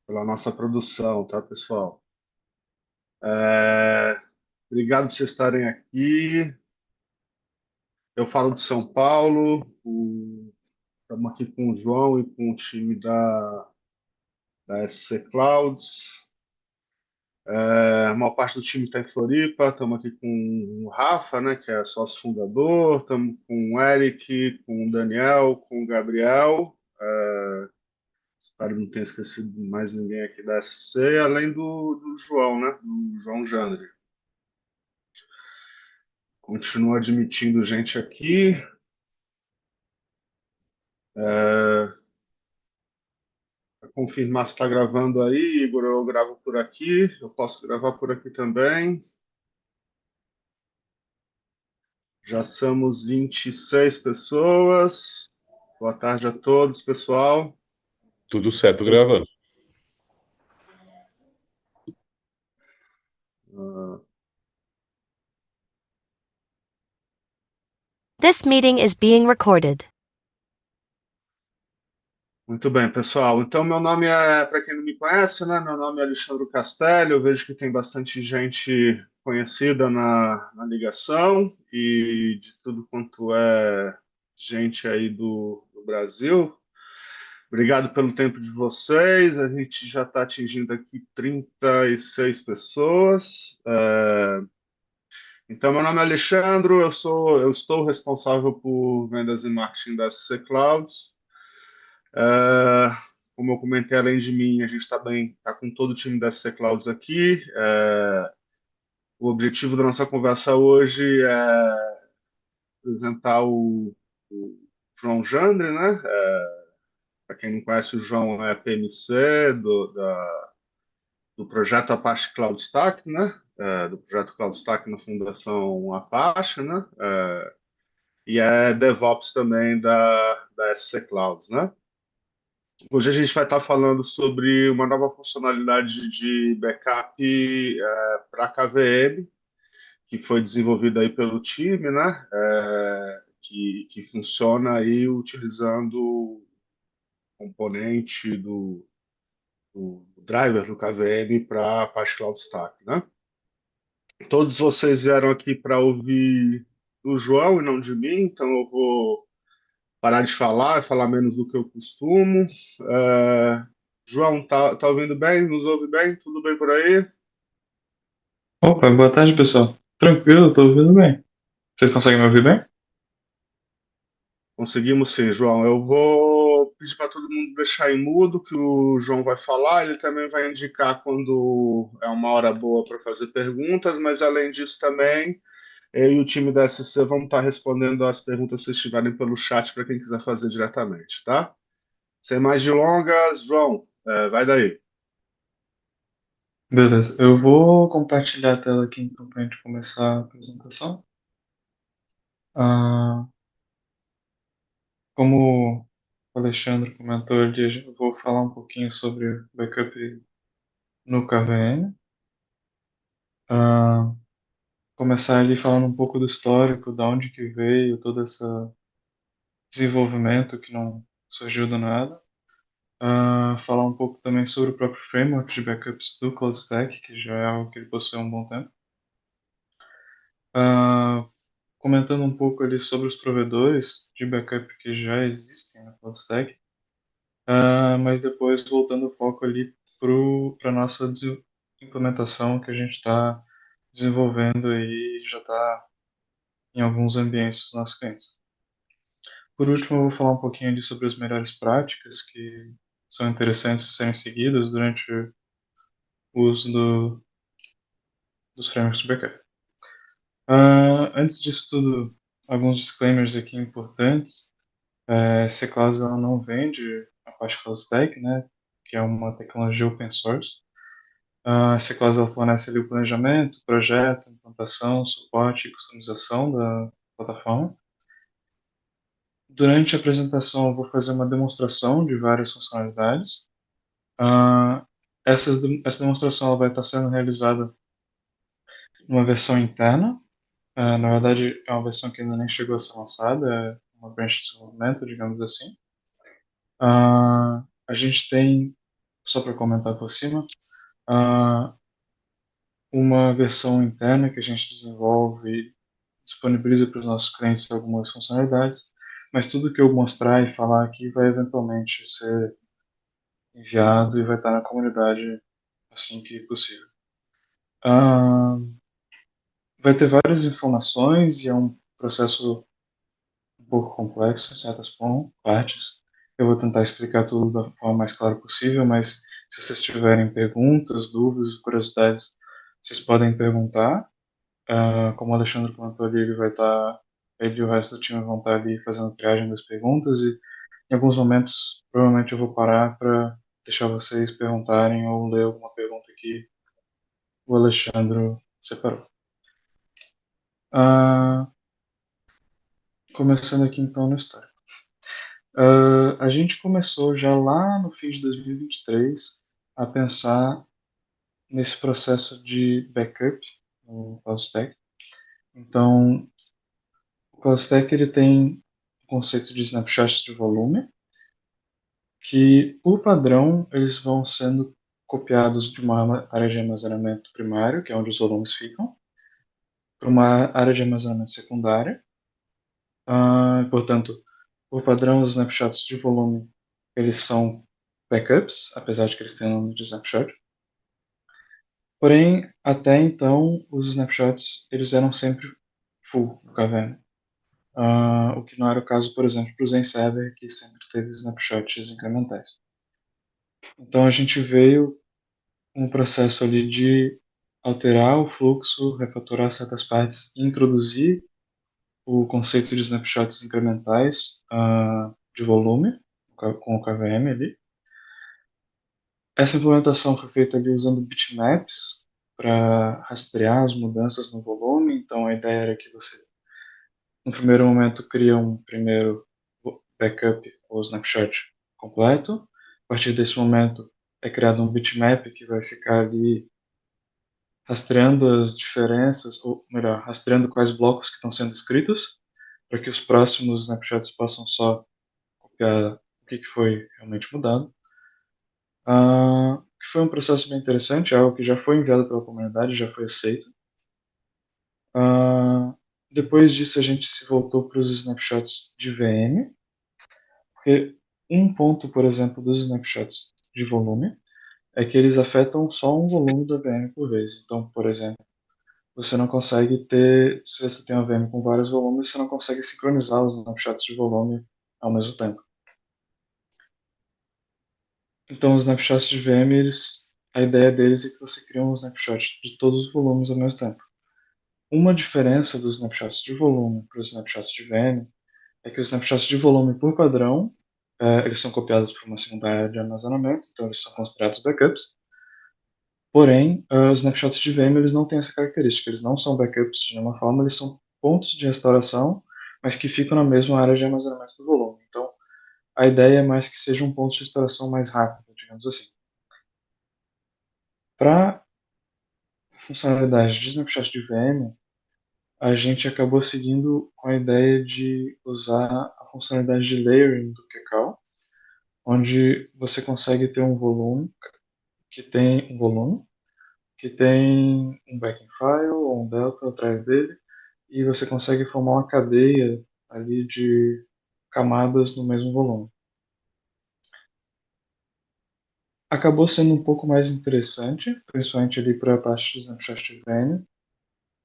pela nossa produção, tá, pessoal? É, Obrigado por vocês estarem aqui. Eu falo de São Paulo, estamos aqui com o João e com o time da SC Clouds. A maior parte do time está em Floripa, estamos aqui com o Rafa, né, que é sócio fundador, estamos com o Eric, com o Daniel, com o Gabriel. Espero não ter esquecido mais ninguém aqui da SC, além do João, né, do João Jandre. Continua admitindo gente aqui. Para confirmar se está gravando aí, Igor, eu gravo por aqui. Eu posso gravar por aqui também. Já somos 26 pessoas. Boa tarde a todos, pessoal. Tudo certo gravando. Ah, This meeting is being recorded. Muito bem, pessoal. Então, meu nome é, para quem não me conhece, né? Meu nome é Alexandre Castelli. Eu vejo que tem bastante gente conhecida na ligação e de tudo quanto é gente aí do Brasil. Obrigado pelo tempo de vocês. A gente já está atingindo aqui 36 pessoas. Então, meu nome é Alexandre, eu estou responsável por vendas e marketing da C Clouds. É, Como eu comentei, além de mim, a gente está com todo o time da C Clouds aqui. O objetivo da nossa conversa hoje é apresentar o João Jandre, né? Para quem não conhece, o João é PMC do projeto Apache Cloud Stack, né? Do projeto Cloud Stack na Fundação Apache, né? E é DevOps também da SC Clouds, né? Hoje a gente vai estar falando sobre uma nova funcionalidade de backup para KVM, que foi desenvolvida aí pelo time, né? Que funciona aí utilizando o componente do driver do KVM para Apache Cloud Stack, né? Todos vocês vieram aqui para ouvir o João e não de mim, então eu vou parar de falar, falar menos do que eu costumo. É, João, tá ouvindo bem? Nos ouve bem? Tudo bem por aí? Opa, boa tarde, pessoal. Tranquilo, tô ouvindo bem. Vocês conseguem me ouvir bem? Conseguimos sim, João. Eu vou pedir para todo mundo deixar em mudo que o João vai falar. Ele também vai indicar quando é uma hora boa para fazer perguntas, mas além disso também, eu e o time da SC vamos estar respondendo as perguntas que vocês tiverem pelo chat para quem quiser fazer diretamente, tá? Sem mais delongas, João, vai daí. Beleza, eu vou compartilhar a tela aqui então pra gente começar a apresentação. Ah, como o Alexandre comentou ali, eu vou falar um pouquinho sobre backup no KVM. Ah, começar ali falando um pouco do histórico, da onde que veio todo esse desenvolvimento que não surgiu do nada. Falar um pouco também sobre o próprio framework de backups do CloudStack, que já é algo que ele possui há um bom tempo. Ah, comentando um pouco ali sobre os provedores de backup que já existem na CloudStack, mas depois voltando o foco ali para a nossa implementação que a gente está desenvolvendo e já está em alguns ambientes dos nossos clientes. Por último, eu vou falar um pouquinho ali sobre as melhores práticas que são interessantes de serem seguidas durante o uso dos frameworks de backup. Antes disso tudo, alguns disclaimers aqui importantes. C-Class ela não vende a parte Cloud Stack, né, que é uma tecnologia open source. A C-Class ela fornece ali o planejamento, projeto, implantação, suporte e customização da plataforma. Durante a apresentação eu vou fazer uma demonstração de várias funcionalidades. Ah, essa demonstração ela vai estar sendo realizada numa versão interna. Na verdade, é uma versão que ainda nem chegou a ser lançada, é uma branch de desenvolvimento, digamos assim. A gente tem só para comentar por cima, ah, uma versão interna que a gente desenvolve e disponibiliza para os nossos clientes algumas funcionalidades, mas tudo que eu mostrar e falar aqui vai eventualmente ser enviado e vai estar na comunidade assim que possível. Ah, vai ter várias informações e é um processo um pouco complexo em certas partes. Eu vou tentar explicar tudo da forma mais clara possível, mas se vocês tiverem perguntas, dúvidas, curiosidades, vocês podem perguntar. Como o Alexandre comentou ali, ele e o resto do time vão estar ali fazendo triagem das perguntas e em alguns momentos provavelmente eu vou parar para deixar vocês perguntarem ou ler alguma pergunta que o Alexandre separou. Ah, Começando aqui então na história. A gente começou já lá no fim de 2023 a pensar nesse processo de backup no CloudStack. Então, o CloudStack ele tem o conceito de snapshots de volume, que por padrão eles vão sendo copiados de uma área de armazenamento primário, que é onde os volumes ficam, para uma área de armazenamento secundária. Portanto, por padrão, os snapshots de volume eles são backups, apesar de que eles têm o nome de snapshot. Porém, até então, os snapshots eles eram sempre full no KVM. O que não era o caso, por exemplo, para o ZenServer, que sempre teve snapshots incrementais. Então a gente veio um processo ali de alterar o fluxo, refatorar certas partes, introduzir o conceito de snapshots incrementais de volume com o KVM ali. Essa implementação foi feita ali usando bitmaps para rastrear as mudanças no volume. Então a ideia era que você, no primeiro momento, cria um primeiro backup ou snapshot completo. A partir desse momento é criado um bitmap que vai ficar ali rastreando as diferenças, ou melhor, rastreando quais blocos que estão sendo escritos, para que os próximos snapshots possam só copiar o que foi realmente mudado. Que foi um processo bem interessante, algo que já foi enviado pela comunidade, já foi aceito. Depois disso, a gente se voltou para os snapshots de VM, porque um ponto, por exemplo, dos snapshots de volume é que eles afetam só um volume da VM por vez. Então, por exemplo, você não consegue ter, se você tem uma VM com vários volumes, você não consegue sincronizar os snapshots de volume ao mesmo tempo. Então, os snapshots de VM, a ideia deles é que você cria um snapshot de todos os volumes ao mesmo tempo. Uma diferença dos snapshots de volume para os snapshots de VM é que os snapshots de volume, por padrão, eles são copiados para uma segunda área de armazenamento, então eles são considerados backups. Porém, os snapshots de VM eles não têm essa característica, eles não são backups de nenhuma forma, eles são pontos de restauração, mas que ficam na mesma área de armazenamento do volume. Então, a ideia é mais que seja um ponto de restauração mais rápido, digamos assim. Para funcionalidade de snapshot de VM, a gente acabou seguindo com a ideia de usar a funcionalidade de layering do Kekal, onde você consegue ter um volume que tem um backing file ou um delta atrás dele, e você consegue formar uma cadeia ali de camadas no mesmo volume. Acabou sendo um pouco mais interessante, principalmente ali para a parte de snapshot de VM.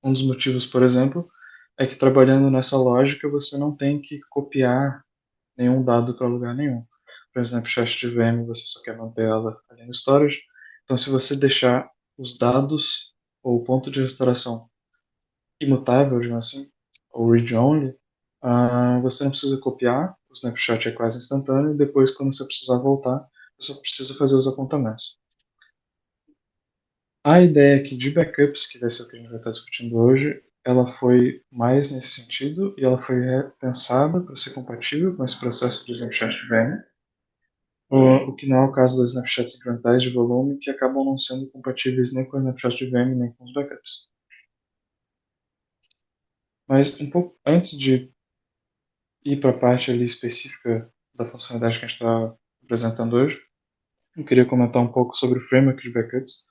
Um dos motivos, por exemplo, é que trabalhando nessa lógica você não tem que copiar nenhum dado para lugar nenhum. Por exemplo, snapshot de VM você só quer manter ela ali no storage. Então, se você deixar os dados ou o ponto de restauração imutável, digamos assim, ou read-only, você não precisa copiar, o snapshot é quase instantâneo, e depois, quando você precisar voltar, você só precisa fazer os apontamentos. A ideia aqui de backups, que vai ser o que a gente vai estar discutindo hoje, ela foi mais nesse sentido e ela foi pensada para ser compatível com esse processo de snapshot de VM, o que não é o caso das snapshots incrementais de volume, que acabam não sendo compatíveis nem com o snapshot de VM nem com os backups. Mas um pouco antes de ir para a parte ali específica da funcionalidade que a gente está apresentando hoje, eu queria comentar um pouco sobre o framework de backups,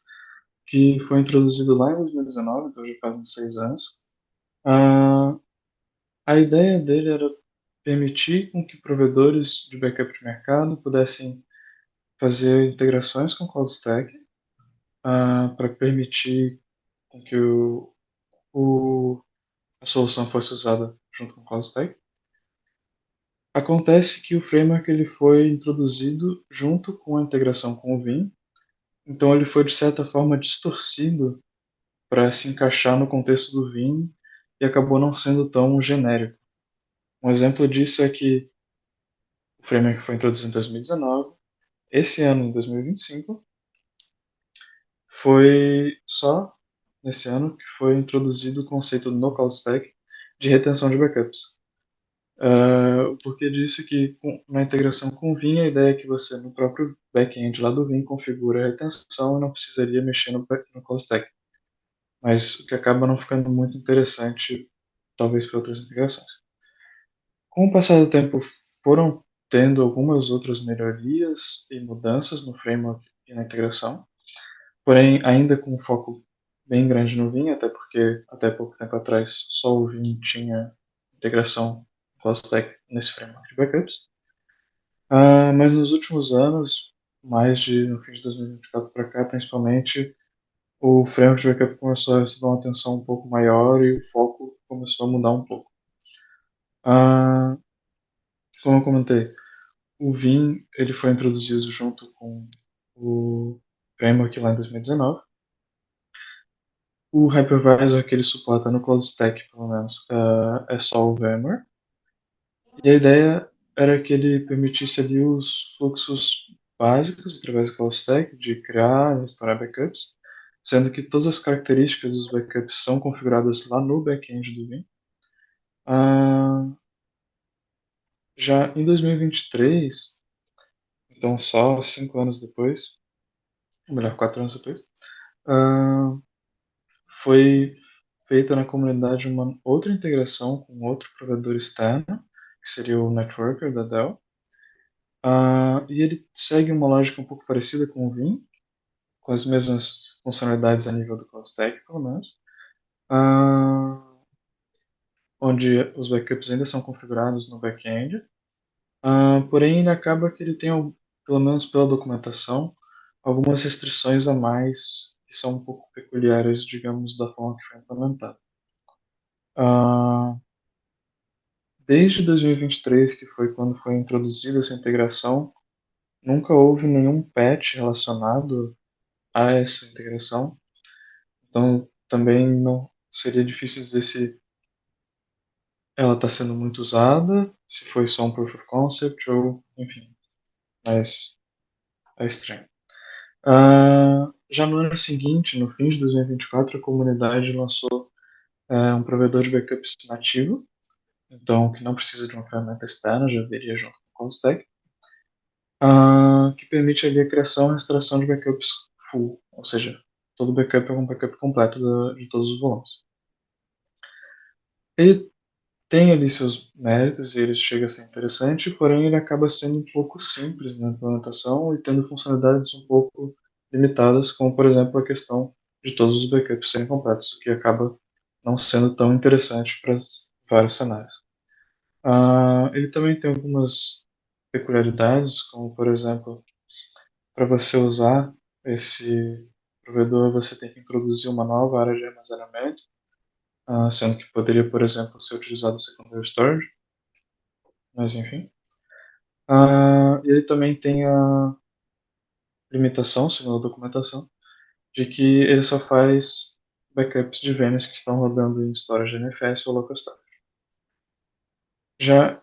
que foi introduzido lá em 2019, então já faz uns 6 anos. Ah, a ideia dele era permitir com que provedores de backup de mercado pudessem fazer integrações com o CloudStack, para permitir com que a solução fosse usada junto com o CloudStack. Acontece que o framework ele foi introduzido junto com a integração com o Vim, então ele foi de certa forma distorcido para se encaixar no contexto do Vim e acabou não sendo tão genérico. Um exemplo disso é que o framework foi introduzido em 2019, esse ano, em 2025, foi só nesse ano que foi introduzido o conceito no CloudStack de retenção de backups. O porquê disso é que na integração com o Vim, a ideia é que você, no próprio back-end lá do Vim, configura a retenção e não precisaria mexer no CloudStack. Mas o que acaba não ficando muito interessante, talvez para outras integrações. Com o passar do tempo, foram tendo algumas outras melhorias e mudanças no framework e na integração, porém ainda com um foco bem grande no Vim, até porque até pouco tempo atrás só o Vim tinha integração CloudStack nesse framework de backups. Mas nos últimos anos, no fim de 2024 para cá, principalmente, o framework de backup começou a receber uma atenção um pouco maior e o foco começou a mudar um pouco. Ah, como eu comentei, o Vim ele foi introduzido junto com o framework lá em 2019. O hypervisor que ele suporta no CloudStack, pelo menos, é só o VMware. E a ideia era que ele permitisse ali os fluxos básicos através do CloudStack de criar e restaurar backups, sendo que todas as características dos backups são configuradas lá no back-end do Vim. Ah, já em 2023, então só 5 anos depois, ou melhor, 4 anos depois, ah, foi feita na comunidade uma outra integração com outro provedor externo, que seria o Networker da Dell. E ele segue uma lógica um pouco parecida com o Vim, com as mesmas funcionalidades a nível do CloudStack, pelo menos, ah, onde os backups ainda são configurados no back-end, porém ele acaba que ele tem, pelo menos pela documentação, algumas restrições a mais que são um pouco peculiares, digamos, da forma que foi implementado. Desde 2023, que foi quando foi introduzida essa integração, nunca houve nenhum patch relacionado a essa integração. Então, também não seria difícil dizer se ela está sendo muito usada, se foi só um proof of concept ou, enfim, mas é estranho. Já no ano seguinte, no fim de 2024, a comunidade lançou um provedor de backups nativo, então que não precisa de uma ferramenta externa, já viria junto com o CloudStack, que permite ali a criação e restauração de backups full, ou seja, todo backup é um backup completo de todos os volumes. Ele tem ali seus méritos e ele chega a ser interessante, porém ele acaba sendo um pouco simples na implementação e tendo funcionalidades um pouco limitadas, como por exemplo a questão de todos os backups serem completos, o que acaba não sendo tão interessante para vários cenários. Ele também tem algumas peculiaridades, como por exemplo, para você usar esse provedor, você tem que introduzir uma nova área de armazenamento, sendo que poderia, por exemplo, ser utilizado o secondary storage, mas enfim. E ele também tem a limitação, segundo a documentação, de que ele só faz backups de VMs que estão rodando em storage NFS ou local storage. Já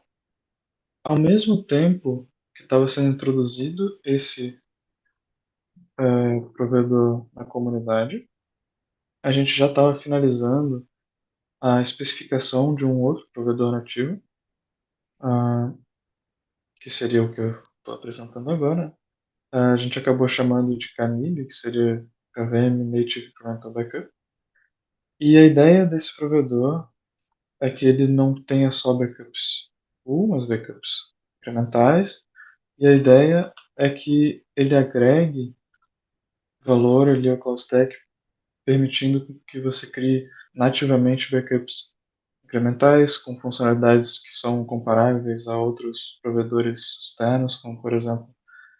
ao mesmo tempo que estava sendo introduzido esse provedor na comunidade, a gente já estava finalizando a especificação de um outro provedor nativo, ah, que seria o que eu estou apresentando agora. A gente acabou chamando de KNIB, que seria KVM Native Incremental Backup. E a ideia desse provedor é que ele não tenha só backups full, mas backups incrementais. E a ideia é que ele agregue valor ali ao Cloud Stack, permitindo que você crie nativamente backups incrementais com funcionalidades que são comparáveis a outros provedores externos, como por exemplo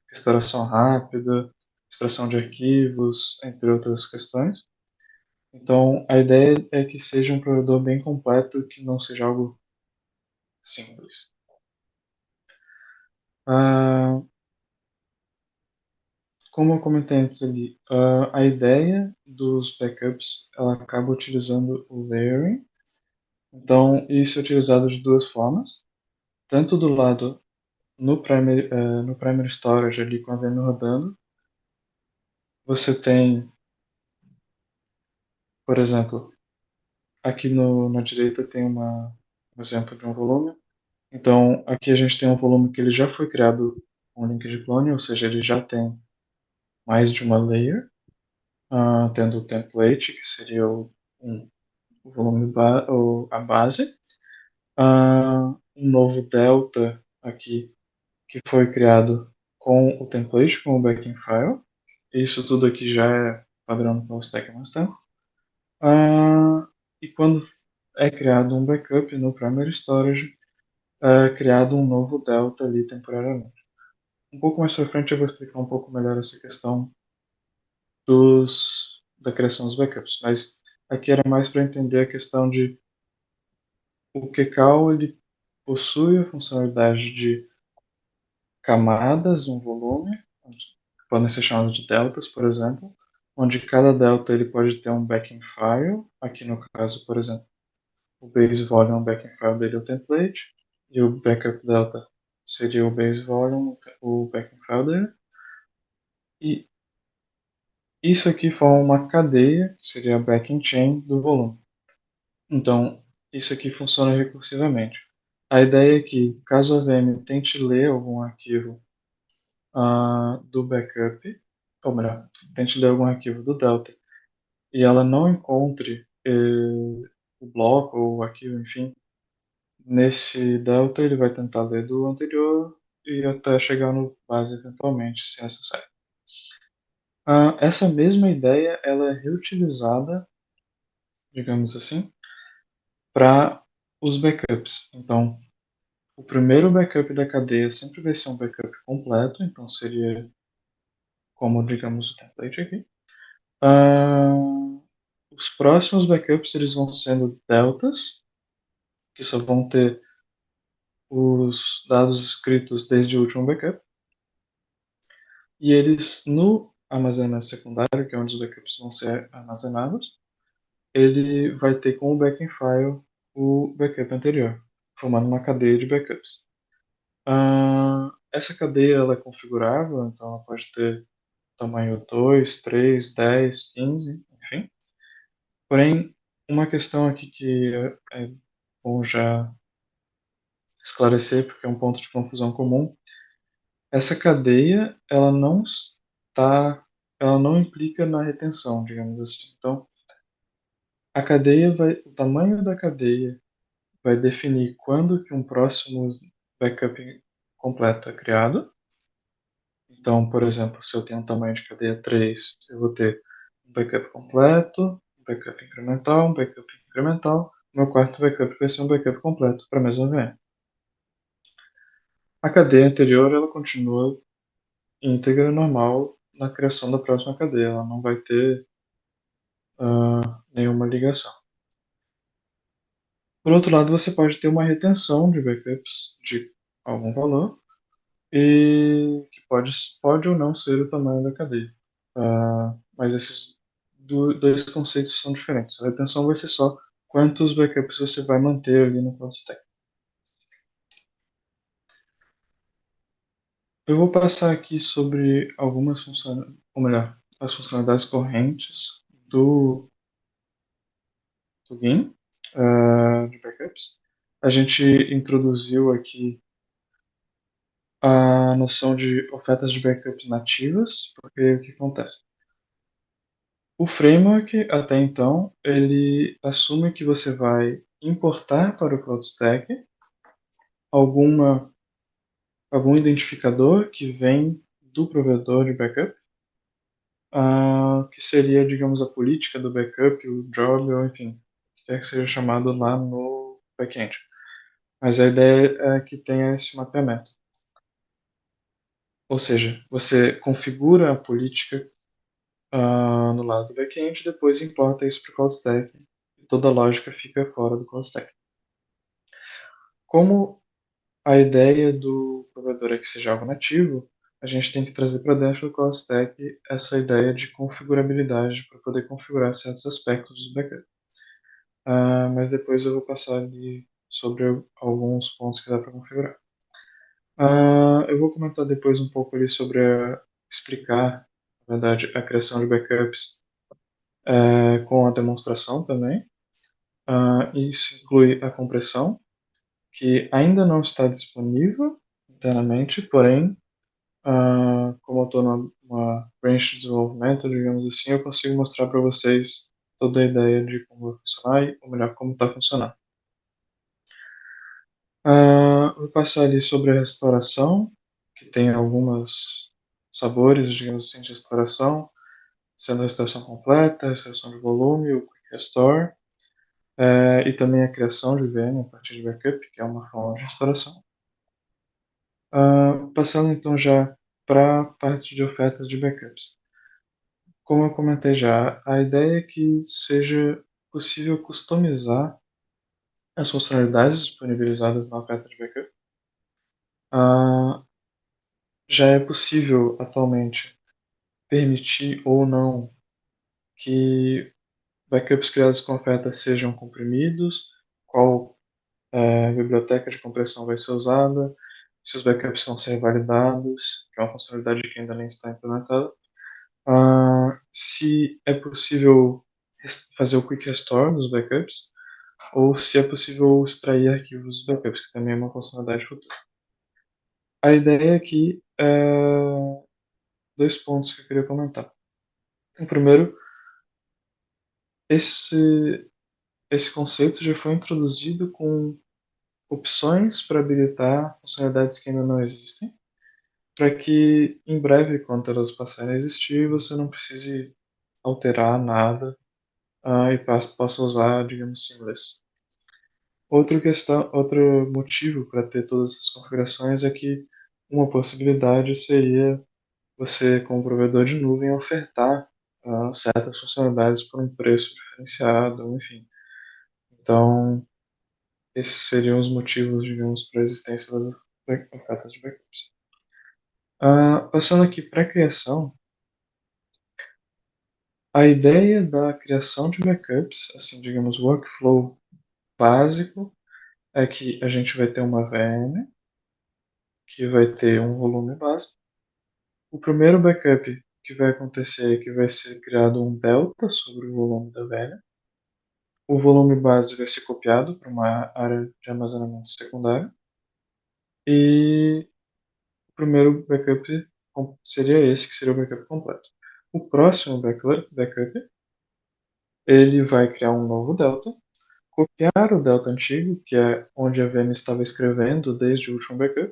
restauração rápida, extração de arquivos, entre outras questões. Então, a ideia é que seja um provedor bem completo, que não seja algo simples. Ah, como eu comentei antes ali, a ideia dos backups, ela acaba utilizando o layering. Então, isso é utilizado de duas formas. Tanto do lado no primary storage, ali com a VM rodando, você tem, por exemplo, aqui na direita tem um exemplo de um volume. Então, aqui a gente tem um volume que ele já foi criado com link de clone, ou seja, ele já tem mais de uma layer, tendo o template, que seria o volume, a base, um novo delta aqui, que foi criado com o template, com o backing file. Isso tudo aqui já é padrão no Stack Master. E quando é criado um backup no primary storage, é criado um novo delta ali temporariamente. Um pouco mais para frente eu vou explicar um pouco melhor essa questão da criação dos backups, mas aqui era mais para entender a questão de o Kcal ele possui a funcionalidade de camadas no volume, que podem ser chamadas de deltas, por exemplo, onde cada delta ele pode ter um backing file, aqui no caso, por exemplo, o base volume, o backing file dele é o template, e o backup delta seria o base volume, o backing file dele, e isso aqui forma uma cadeia, que seria a backing chain do volume. Então, isso aqui funciona recursivamente. A ideia é que, caso a VM tente ler algum arquivo do backup, ou melhor, tente ler algum arquivo do Delta, e ela não encontre o bloco ou o arquivo, enfim, nesse Delta ele vai tentar ler do anterior e até chegar no base eventualmente, se necessário. Essa mesma ideia ela é reutilizada, digamos assim, para os backups. Então, o primeiro backup da cadeia sempre vai ser um backup completo, então seria como, digamos, o template aqui. Os próximos backups eles vão sendo deltas, que só vão ter os dados escritos desde o último backup. E eles, no armazenamento secundário, que é onde os backups vão ser armazenados, ele vai ter como backing file o backup anterior, formando uma cadeia de backups. Essa cadeia ela é configurável, então ela pode ter tamanho 2, 3, 10, 15, enfim. Porém, uma questão aqui que é bom já esclarecer, porque é um ponto de confusão comum, essa cadeia ela não implica na retenção, digamos assim. Então, o tamanho da cadeia vai definir quando que um próximo backup completo é criado. Então, por exemplo, se eu tenho um tamanho de cadeia 3, eu vou ter um backup completo, um backup incremental, um backup incremental. Meu quarto backup vai ser um backup completo para a mesma VM. A cadeia anterior ela continua íntegra normal na criação da próxima cadeia. Ela não vai ter nenhuma ligação. Por outro lado, você pode ter uma retenção de backups de algum valor e que pode ou não ser o tamanho da cadeia. Mas esses dois conceitos são diferentes. A retenção vai ser só quantos backups você vai manter ali no cloud stack. Eu vou passar aqui sobre algumas funcionalidades, ou melhor, as funcionalidades correntes do plugin de backups. A gente introduziu aqui a noção de ofertas de backups nativas, porque o que acontece? O framework, até então, ele assume que você vai importar para o CloudStack algum identificador que vem do provedor de backup, que seria, digamos, a política do backup, o job, ou enfim, o que quer que seja chamado lá no back-end. Mas a ideia é que tenha esse mapeamento. Ou seja, você configura a política no lado do back-end, depois importa isso para o call stack, e toda a lógica fica fora do call stack. Como a ideia do provedor é que seja algo nativo, a gente tem que trazer para dentro do call stack essa ideia de configurabilidade para poder configurar certos aspectos do backup. Mas depois eu vou passar ali sobre alguns pontos que dá para configurar. Eu vou comentar depois um pouco ali sobre explicar, na verdade, a criação de backups com a demonstração também. Isso inclui a compressão, que ainda não está disponível internamente, porém, como eu estou numa branch de desenvolvimento, digamos assim, eu consigo mostrar para vocês toda a ideia de como vai funcionar e, ou melhor, como está funcionando. Vou passar ali sobre a restauração, que tem alguns sabores, digamos assim, de restauração, sendo a restauração completa, a restauração de volume, o Quick Restore, e também a criação de VM a partir de backup, que é uma forma de restauração. Passando então já para a parte de ofertas de backups. Como eu comentei já, a ideia é que seja possível customizar as funcionalidades disponibilizadas na oferta de backup. Já é possível atualmente permitir ou não que backups criados com oferta sejam comprimidos, qual biblioteca de compressão vai ser usada, se os backups vão ser validados, que é uma funcionalidade que ainda nem está implementada. Se é possível fazer o Quick Restore dos backups, ou se é possível extrair arquivos dos backups, que também é uma funcionalidade futura. A ideia aqui é dois pontos que eu queria comentar. O primeiro, esse conceito já foi introduzido com opções para habilitar funcionalidades que ainda não existem, para que em breve, quando elas passarem a existir, você não precise alterar nada e possa usar, digamos, seamless. Outro motivo para ter todas essas configurações é que uma possibilidade seria você, como provedor de nuvem, ofertar certas funcionalidades por um preço diferenciado, enfim. Então, esses seriam os motivos, digamos, para a existência das ofertas de backups. Passando aqui para a criação, a ideia da criação de backups, assim, digamos, workflow básico, é que a gente vai ter uma VM, que vai ter um volume básico. O primeiro backup que vai acontecer é que vai ser criado um delta sobre o volume da VM. O volume base vai ser copiado para uma área de armazenamento secundário. E o primeiro backup seria esse, que seria o backup completo. O próximo backup ele vai criar um novo delta, copiar o delta antigo, que é onde a VM estava escrevendo desde o último backup,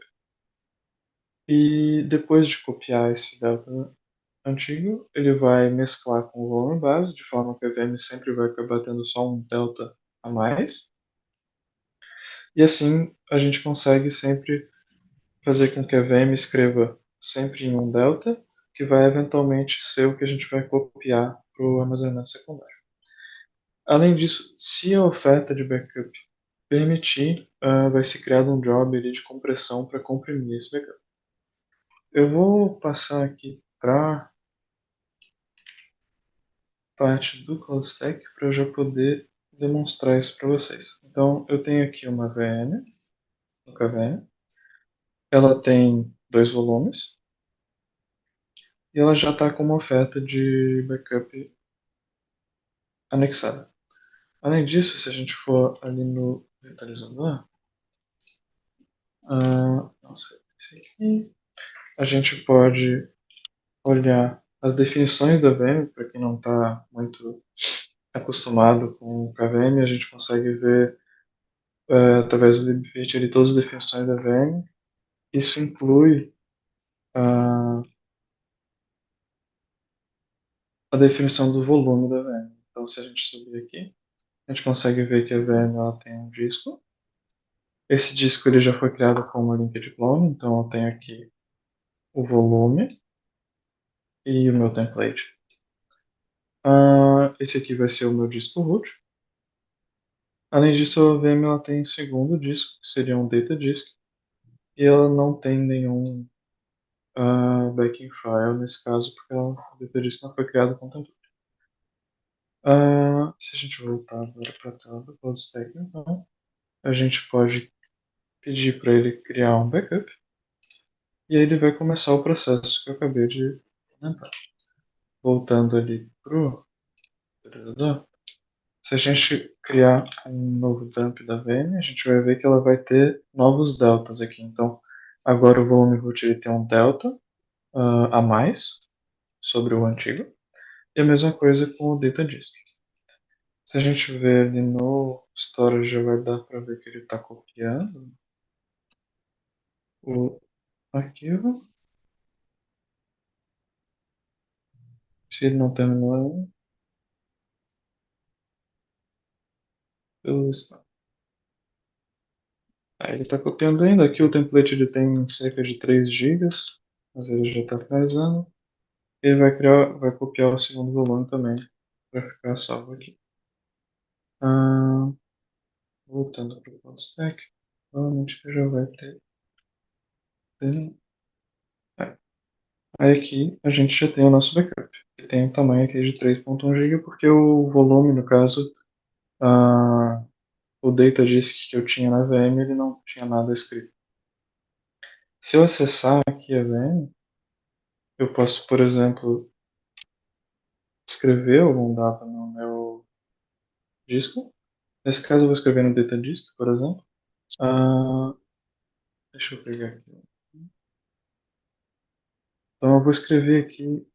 e depois de copiar esse delta antigo, ele vai mesclar com o volume base, de forma que a VM sempre vai acabar tendo só um delta a mais. E assim a gente consegue sempre fazer com que a VM escreva sempre em um delta, que vai eventualmente ser o que a gente vai copiar para o armazenamento secundário. Além disso, se a oferta de backup permitir, vai ser criado um job ali de compressão para comprimir esse backup. Eu vou passar aqui para parte do CloudStack para eu já poder demonstrar isso para vocês. Então, eu tenho aqui uma VM, no KVM. Ela tem 2 volumes e ela já está com uma oferta de backup anexada. Além disso, se a gente for ali no virtualizador, não sei, aqui, a gente pode olhar as definições da VM, para quem não está muito acostumado com o KVM, a gente consegue ver através do libvirt ali todas as definições da VM. Isso inclui a definição do volume da VM. Então, se a gente subir aqui, a gente consegue ver que a VM ela tem um disco. Esse disco ele já foi criado com uma linked clone, então eu tenho aqui o volume e o meu template. Esse aqui vai ser o meu disco root. Além disso, a VM ela tem um segundo disco, que seria um data disk, e ela não tem nenhum backing file nesse caso, porque o data disk não foi criado com template. Se a gente voltar agora para a tela do CloudStack, então, a gente pode pedir para ele criar um backup, e aí ele vai começar o processo que eu acabei de comentar. Voltando ali pro se a gente criar um novo dump da VM, a gente vai ver que ela vai ter novos deltas aqui. Então, agora o volume root ele tem um delta a mais sobre o antigo. E a mesma coisa com o data disk. Se a gente ver ali no storage, já vai dar para ver que ele está copiando o arquivo. Se ele não terminou ainda, pelo visto. Aí ele está copiando ainda. Aqui o template ele tem cerca de 3 gigas, mas ele já está finalizando. Ele vai copiar o segundo volume também, para ficar salvo aqui. Voltando para o CloudStack, provavelmente ele já vai ter. É. Aí aqui a gente já tem o nosso backup, que tem um tamanho aqui de 3.1 GB, porque o volume, no caso, ah, o data disk que eu tinha na VM, ele não tinha nada escrito. Se eu acessar aqui a VM, eu posso, por exemplo, escrever algum dado no meu disco. Nesse caso, eu vou escrever no data disk, por exemplo. Ah, deixa eu pegar aqui. Então, eu vou escrever aqui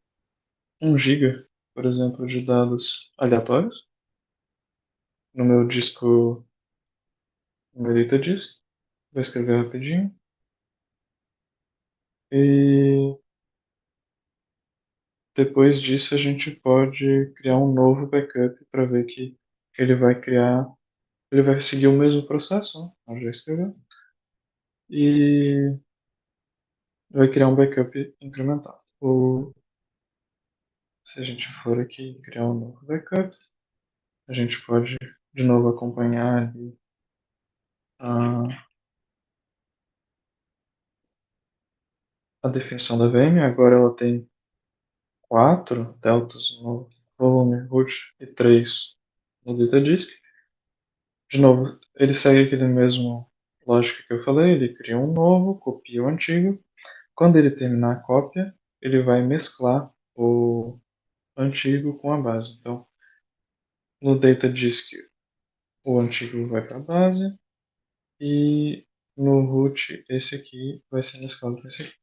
1 GB, por exemplo, de dados aleatórios no meu disco, no meu data disk. Vou escrever rapidinho. E depois disso, a gente pode criar um novo backup para ver que ele vai criar, ele vai seguir o mesmo processo, né? Eu já escreveu. E vai criar um backup incremental. Ou se a gente for aqui criar um novo backup, a gente pode de novo acompanhar ali a definição da VM. Agora ela tem 4 deltas no volume root e 3 no data disk. De novo, ele segue aquele mesmo lógica que eu falei, ele cria um novo, copia o antigo. Quando ele terminar a cópia, ele vai mesclar o antigo com a base. Então, no data disk, o antigo vai para a base e no root, esse aqui vai ser mesclado com esse aqui.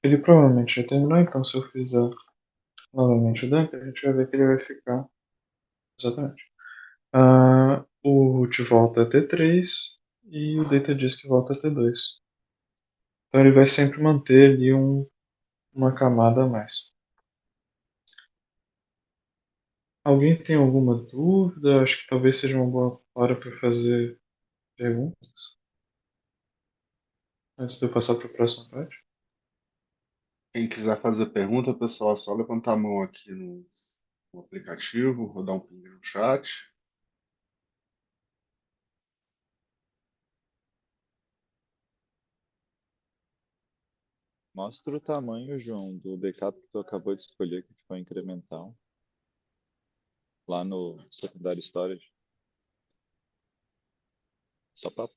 Ele provavelmente já terminou, então se eu fizer novamente o dump, a gente vai ver que ele vai ficar exatamente. O root volta a T3 e o data disk volta a T2. Então ele vai sempre manter ali uma camada a mais. Alguém tem alguma dúvida? Acho que talvez seja uma boa hora para fazer perguntas, antes de eu passar para a próxima parte. Quem quiser fazer pergunta, pessoal, é só levantar a mão aqui no aplicativo, vou dar um ping no chat. Mostra o tamanho, João, do backup que tu acabou de escolher, que foi incremental, lá no secondary storage. Só para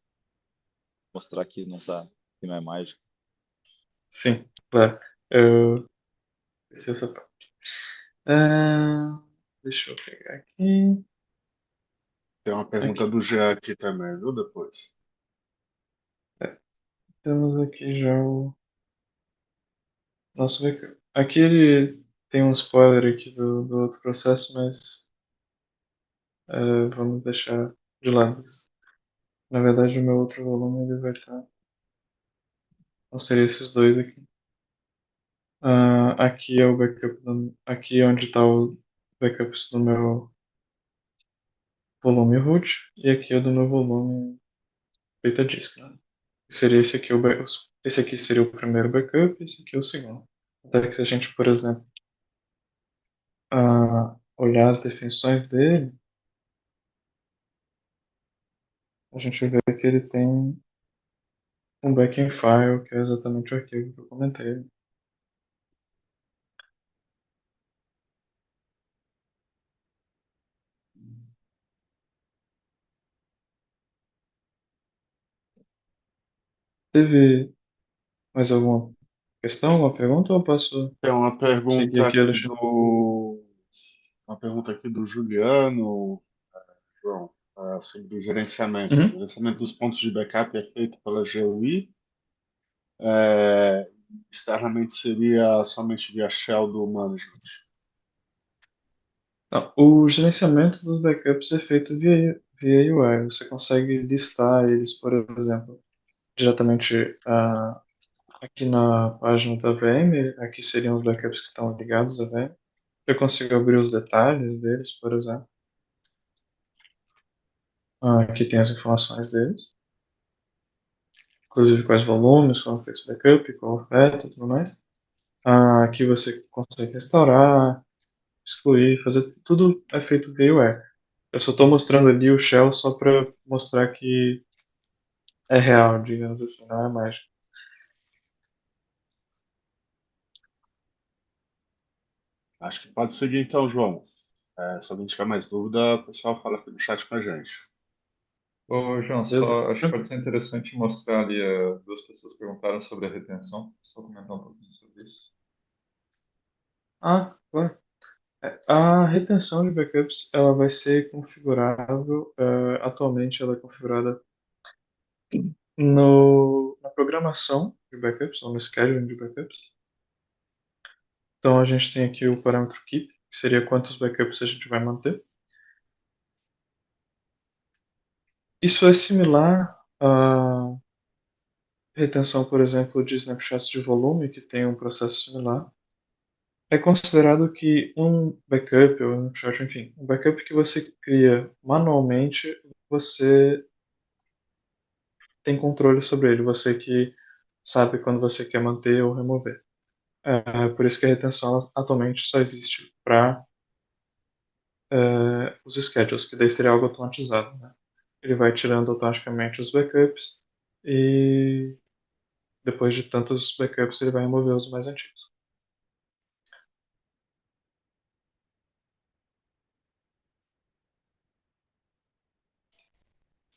mostrar que não tá, que não é mágico. Sim, claro. Eu esqueci essa parte. Deixa eu pegar aqui. Tem uma pergunta Aqui. do Jean aqui também, viu? Depois. Temos aqui já o nosso backup. Aqui ele tem um spoiler aqui do outro processo, mas vamos deixar de lado isso. Na verdade, o meu outro volume ele vai estar. Não seria esses dois aqui. Aqui é o backup, aqui é onde está o backups do meu volume root e aqui é do meu volume data disk, né? Seria esse aqui, esse aqui seria o primeiro backup, esse aqui é o segundo. Até que se a gente, por exemplo, olhar as definições dele, a gente vê que ele tem um backing file, que é exatamente o arquivo que eu comentei. Teve mais alguma questão, alguma pergunta, ou eu posso Tem uma seguir pergunta aqui, aqui Alexandre? do Juliano, João, sobre o gerenciamento. O Uhum. gerenciamento dos pontos de backup é feito pela GUI. É, externamente seria somente via shell do management. Não, o gerenciamento dos backups é feito via UI. Você consegue listar eles, por exemplo, diretamente aqui na página da VM. Aqui seriam os backups que estão ligados à VM. Eu consigo abrir os detalhes deles, por exemplo. Aqui tem as informações deles, inclusive quais volumes foram feitos backup, qual oferta e tudo mais. Aqui você consegue restaurar, excluir, fazer tudo é feito via UI. Eu só estou mostrando ali o shell só para mostrar que é real, digamos assim, não é mágico. Acho que pode seguir então, João. Se alguém tiver mais dúvida, o pessoal fala aqui no chat com a gente. Ô, João, só Beleza. acho que pode ser interessante mostrar ali, duas pessoas perguntaram sobre a retenção, só comentar um pouquinho sobre isso. Claro. A retenção de backups ela vai ser configurável. Atualmente ela é configurada na programação de backups, ou no scheduling de backups. Então a gente tem aqui o parâmetro keep, que seria quantos backups a gente vai manter. Isso é similar à retenção, por exemplo, de snapshots de volume, que tem um processo similar. É considerado que um backup, ou um snapshot, enfim, um backup que você cria manualmente, você tem controle sobre ele, você que sabe quando você quer manter ou remover. Por isso que a retenção atualmente só existe para os schedules, que daí seria algo automatizado, né? Ele vai tirando automaticamente os backups e depois de tantos backups ele vai remover os mais antigos.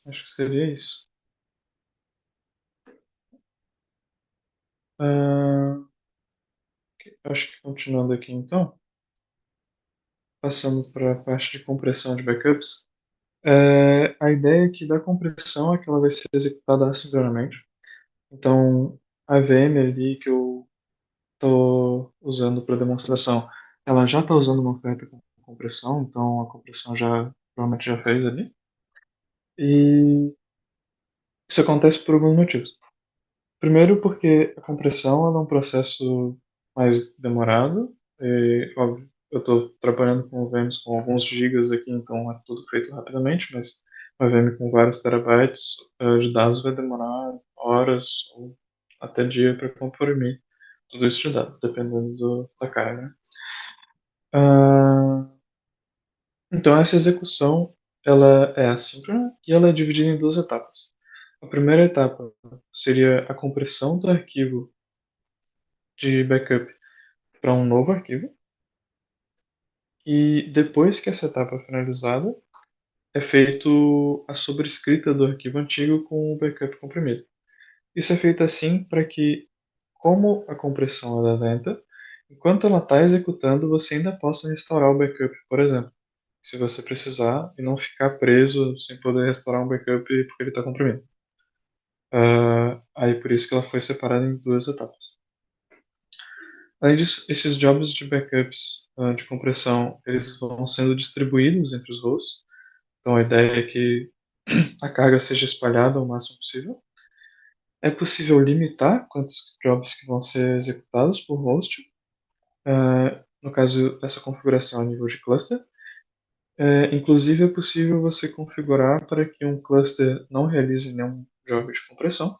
Acho que seria isso. Ah, Acho que continuando aqui então, passando para a parte de compressão de backups, a ideia aqui da compressão é que ela vai ser executada assincronamente. Então, a VM ali que eu estou usando para demonstração, ela já está usando uma oferta com compressão, então a compressão já provavelmente já fez ali. E isso acontece por alguns motivos. Primeiro, porque a compressão ela é um processo mais demorado. Óbvio, eu estou trabalhando com VMs com alguns gigas aqui, então é tudo feito rapidamente, mas uma VM com vários terabytes de dados vai demorar horas ou até dia para comprimir tudo isso de dados, dependendo da carga. Ah, então essa execução ela é assíncrona e ela é dividida em duas etapas. A primeira etapa seria a compressão do arquivo de backup para um novo arquivo. E depois que essa etapa é finalizada, é feito a sobrescrita do arquivo antigo com o backup comprimido. Isso é feito assim para que, como a compressão ela é lenta, enquanto ela está executando, você ainda possa restaurar o backup, por exemplo, se você precisar, e não ficar preso sem poder restaurar um backup porque ele está comprimido. Aí por isso que ela foi separada em duas etapas. Além disso, esses jobs de backups de compressão, eles vão sendo distribuídos entre os hosts. Então a ideia é que a carga seja espalhada o máximo possível. É possível limitar quantos jobs que vão ser executados por host. No caso, essa configuração a nível de cluster. Inclusive, é possível você configurar para que um cluster não realize nenhum job de compressão.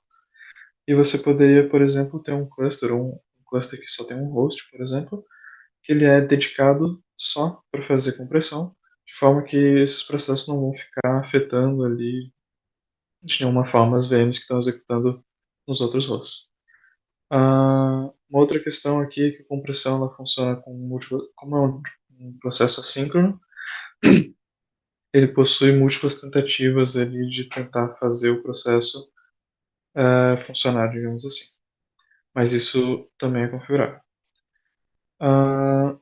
E você poderia, por exemplo, ter um cluster que só tem um host, por exemplo, que ele é dedicado só para fazer compressão, de forma que esses processos não vão ficar afetando ali de nenhuma forma as VMs que estão executando nos outros hosts. Uma outra questão aqui é que a compressão ela funciona como é um processo assíncrono, ele possui múltiplas tentativas ali de tentar fazer o processo funcionar, digamos assim. Mas isso também é configurável.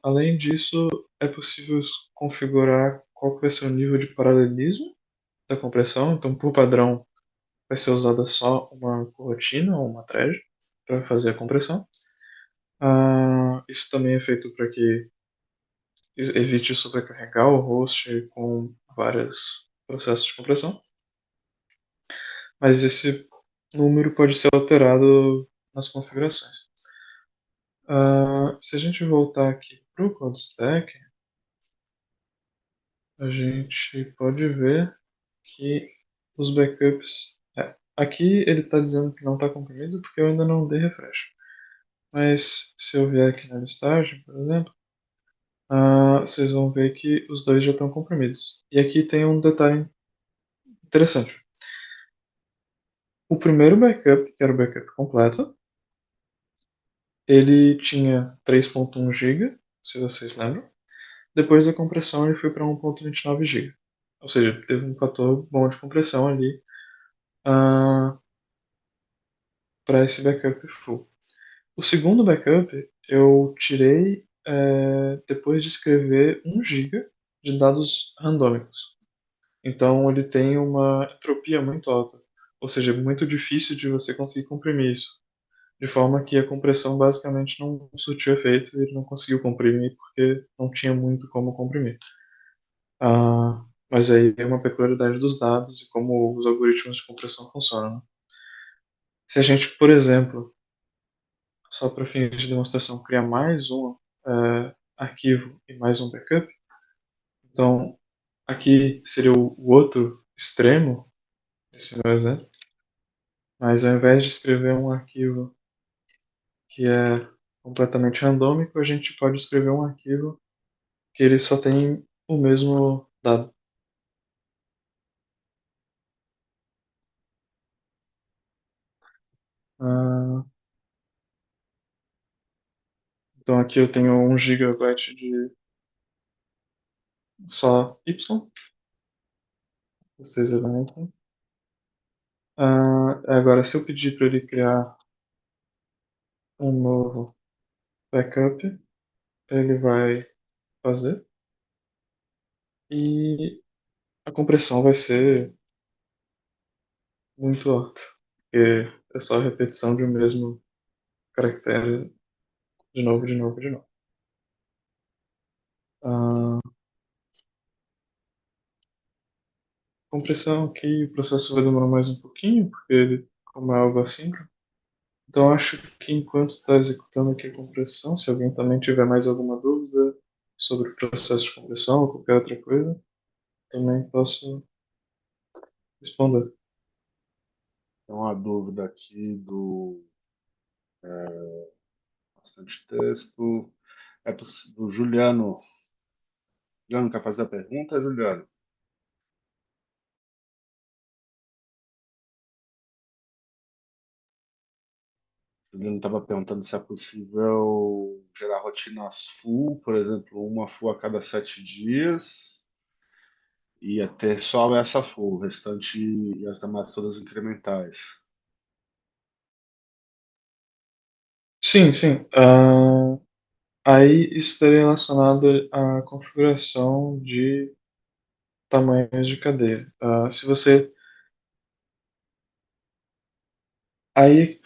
Além disso, é possível configurar qual que vai ser o nível de paralelismo da compressão. Então, por padrão, vai ser usada só uma corotina ou uma thread para fazer a compressão. Isso também é feito para que evite sobrecarregar o host com vários processos de compressão. Mas esse número pode ser alterado nas configurações. Se a gente voltar aqui para o CodeStack, a gente pode ver que os backups. Aqui ele está dizendo que não está comprimido porque eu ainda não dei refresh. Mas se eu vier aqui na listagem, por exemplo, vocês vão ver que os dois já estão comprimidos. E aqui tem um detalhe interessante. O primeiro backup, que era o backup completo, ele tinha 3.1 GB, se vocês lembram. Depois da compressão ele foi para 1.29 GB. Ou seja, teve um fator bom de compressão ali para esse backup full. O segundo backup eu tirei depois de escrever 1 GB de dados randômicos. Então ele tem uma entropia muito alta, ou seja, é muito difícil de você conseguir comprimir isso. De forma que a compressão basicamente não surtiu efeito e ele não conseguiu comprimir porque não tinha muito como comprimir. Mas aí é uma peculiaridade dos dados e como os algoritmos de compressão funcionam, né? Se a gente, por exemplo, só para fins de demonstração, criar mais um arquivo e mais um backup, então aqui seria o outro extremo, esse meu exemplo, mas ao invés de escrever um arquivo que é completamente randômico, a gente pode escrever um arquivo que ele só tem o mesmo dado. Ah, então aqui eu tenho 1 GB de só Y, vocês elementam. Agora, se eu pedir para ele criar um novo backup, ele vai fazer e a compressão vai ser muito alta, porque é só a repetição de um mesmo caractere de novo, de novo, de novo. A compressão aqui, o processo vai demorar mais um pouquinho, porque ele, como é algo assíncrono. Então acho que enquanto está executando aqui a compressão, se alguém também tiver mais alguma dúvida sobre o processo de compressão ou qualquer outra coisa, também posso responder. Tem uma dúvida aqui do bastante texto. Do Juliano. Juliano, quer fazer a pergunta, Juliano? Juliano estava perguntando se é possível gerar rotinas full, por exemplo, uma full a cada 7 dias, e até só essa full, o restante e as demais todas incrementais. Sim, sim. Aí estaria relacionado à configuração de tamanhos de cadeia. Se você. Aí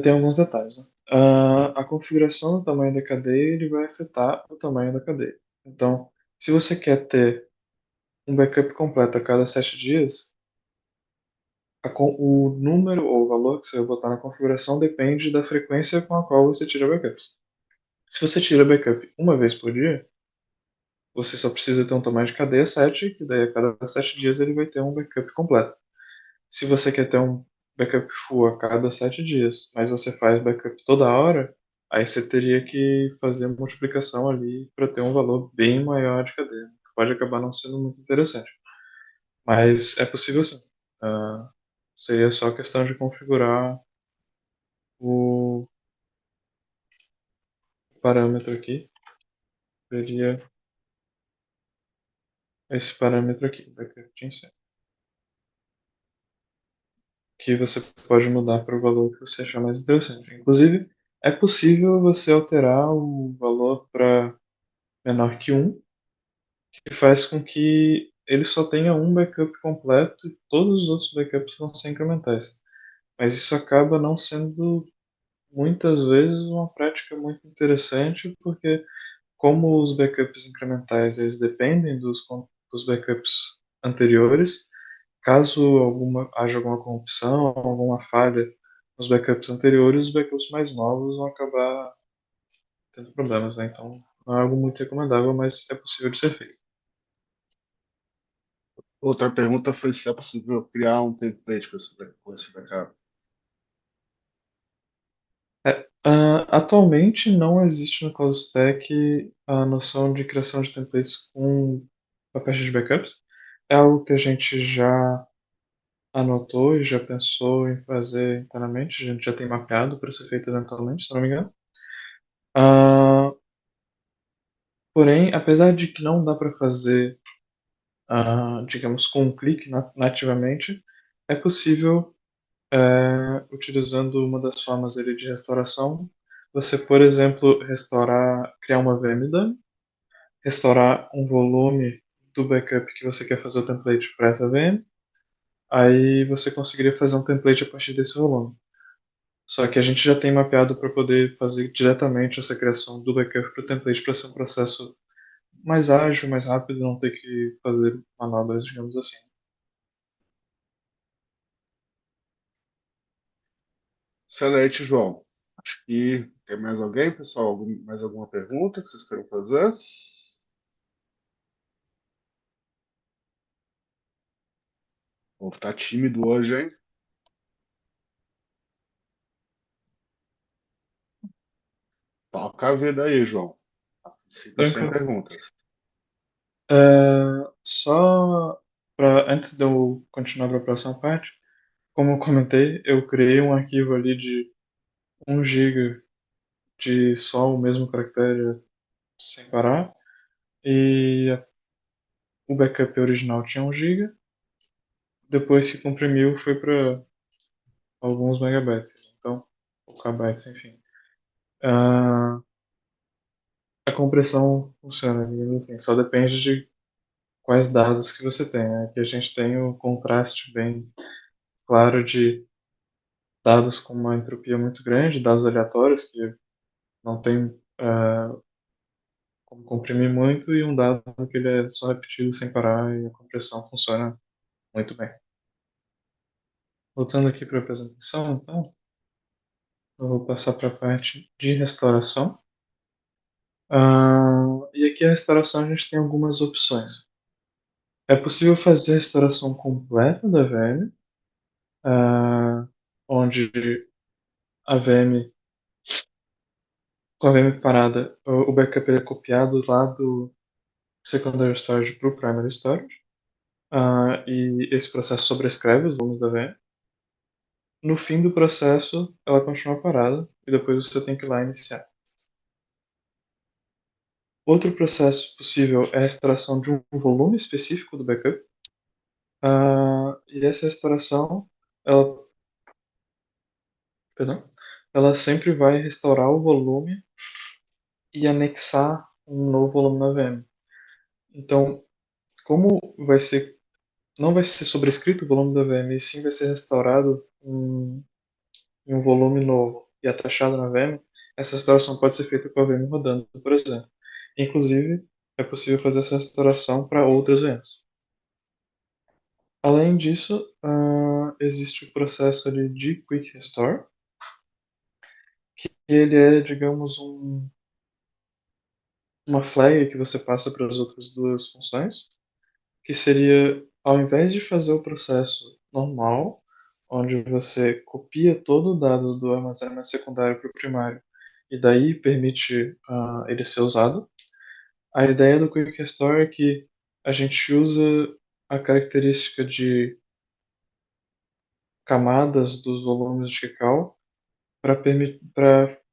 tem alguns detalhes, né? A configuração do tamanho da cadeia ele vai afetar o tamanho da cadeia. Então, se você quer ter um backup completo a cada 7 dias, o número ou o valor que você vai botar na configuração depende da frequência com a qual você tira backups. Se você tira backup uma vez por dia, você só precisa ter um tamanho de cadeia 7, que daí a cada 7 dias ele vai ter um backup completo. Se você quer ter um backup full a cada 7 dias, mas você faz backup toda hora, aí você teria que fazer a multiplicação ali para ter um valor bem maior de cadeia. Pode acabar não sendo muito interessante. Mas é possível sim. Ah, seria só questão de configurar o parâmetro aqui. Seria esse parâmetro aqui, backup de incêndio. Que você pode mudar para o valor que você achar mais interessante. Inclusive, é possível você alterar o valor para menor que um, que faz com que ele só tenha um backup completo e todos os outros backups vão ser incrementais. Mas isso acaba não sendo muitas vezes uma prática muito interessante, porque como os backups incrementais eles dependem dos backups anteriores, caso haja alguma corrupção, alguma falha nos backups anteriores, os backups mais novos vão acabar tendo problemas, né? Então, não é algo muito recomendável, mas é possível de ser feito. Outra pergunta foi se é possível criar um template com esse backup. Atualmente não existe no CloudStack a noção de criação de templates com papéis de backups. É algo que a gente já anotou e já pensou em fazer internamente, a gente já tem mapeado para ser feito eventualmente, se não me engano. Ah, porém, apesar de que não dá para fazer, digamos, com um clique nativamente, é possível, utilizando uma das formas ali de restauração, você, por exemplo, criar uma VM dummy, restaurar um volume do backup que você quer fazer o template para essa VM, aí você conseguiria fazer um template a partir desse volume. Só que a gente já tem mapeado para poder fazer diretamente essa criação do backup para o template para ser um processo mais ágil, mais rápido, não ter que fazer manobras, digamos assim. Excelente, João. Acho que tem mais alguém, pessoal? Mais alguma pergunta que vocês queiram fazer? O povo tá tímido hoje, hein? Toca a vida aí, João. Sigo sem Tranquilo. perguntas. Só antes de eu continuar para a próxima parte, como eu comentei, eu criei um arquivo ali de 1 GB de só o mesmo caractere sem parar, e o backup original tinha 1 GB. Depois que comprimiu, foi para alguns megabytes, então, ou kbytes, enfim. Ah, a compressão funciona, digamos assim, só depende de quais dados que você tem. Né? Aqui a gente tem o contraste bem claro de dados com uma entropia muito grande, dados aleatórios que não tem como comprimir muito, e um dado que ele é só repetido sem parar e a compressão funciona muito bem. Voltando aqui para a apresentação, então, eu vou passar para a parte de restauração. E aqui a restauração a gente tem algumas opções. É possível fazer a restauração completa da VM, onde a VM, com a VM parada, o backup é copiado lá do secondary storage para o primary storage, e esse processo sobrescreve os volumes da VM. No fim do processo, ela continua parada e depois você tem que ir lá iniciar. Outro processo possível é a restauração de um volume específico do backup, e essa restauração, ela, perdão, ela sempre vai restaurar o volume e anexar um novo volume na VM. Então, como não vai ser sobrescrito o volume da VM, e sim vai ser restaurado em um volume novo e atachado na VM, essa restauração pode ser feita com a VM rodando, por exemplo. Inclusive, é possível fazer essa restauração para outras VMs. Além disso, existe o processo ali de Quick Restore, que ele é, digamos, uma flag que você passa para as outras duas funções, que seria, ao invés de fazer o processo normal, onde você copia todo o dado do armazenamento secundário para o primário e daí permite ele ser usado, a ideia do Quick Restore é que a gente usa a característica de camadas dos volumes de cacau para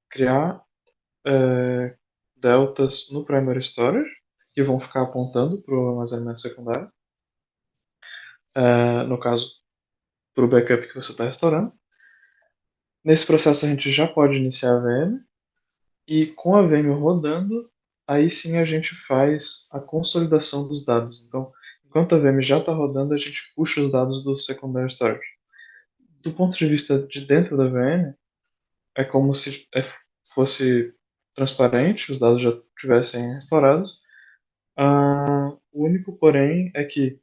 criar deltas no primary storage que vão ficar apontando para o armazenamento secundário, no caso, para o backup que você está restaurando. Nesse processo a gente já pode iniciar a VM e com a VM rodando, aí sim a gente faz a consolidação dos dados. Então, enquanto a VM já está rodando, a gente puxa os dados do secondary storage. Do ponto de vista de dentro da VM, é como se fosse transparente, os dados já estivessem restaurados. O único porém é que,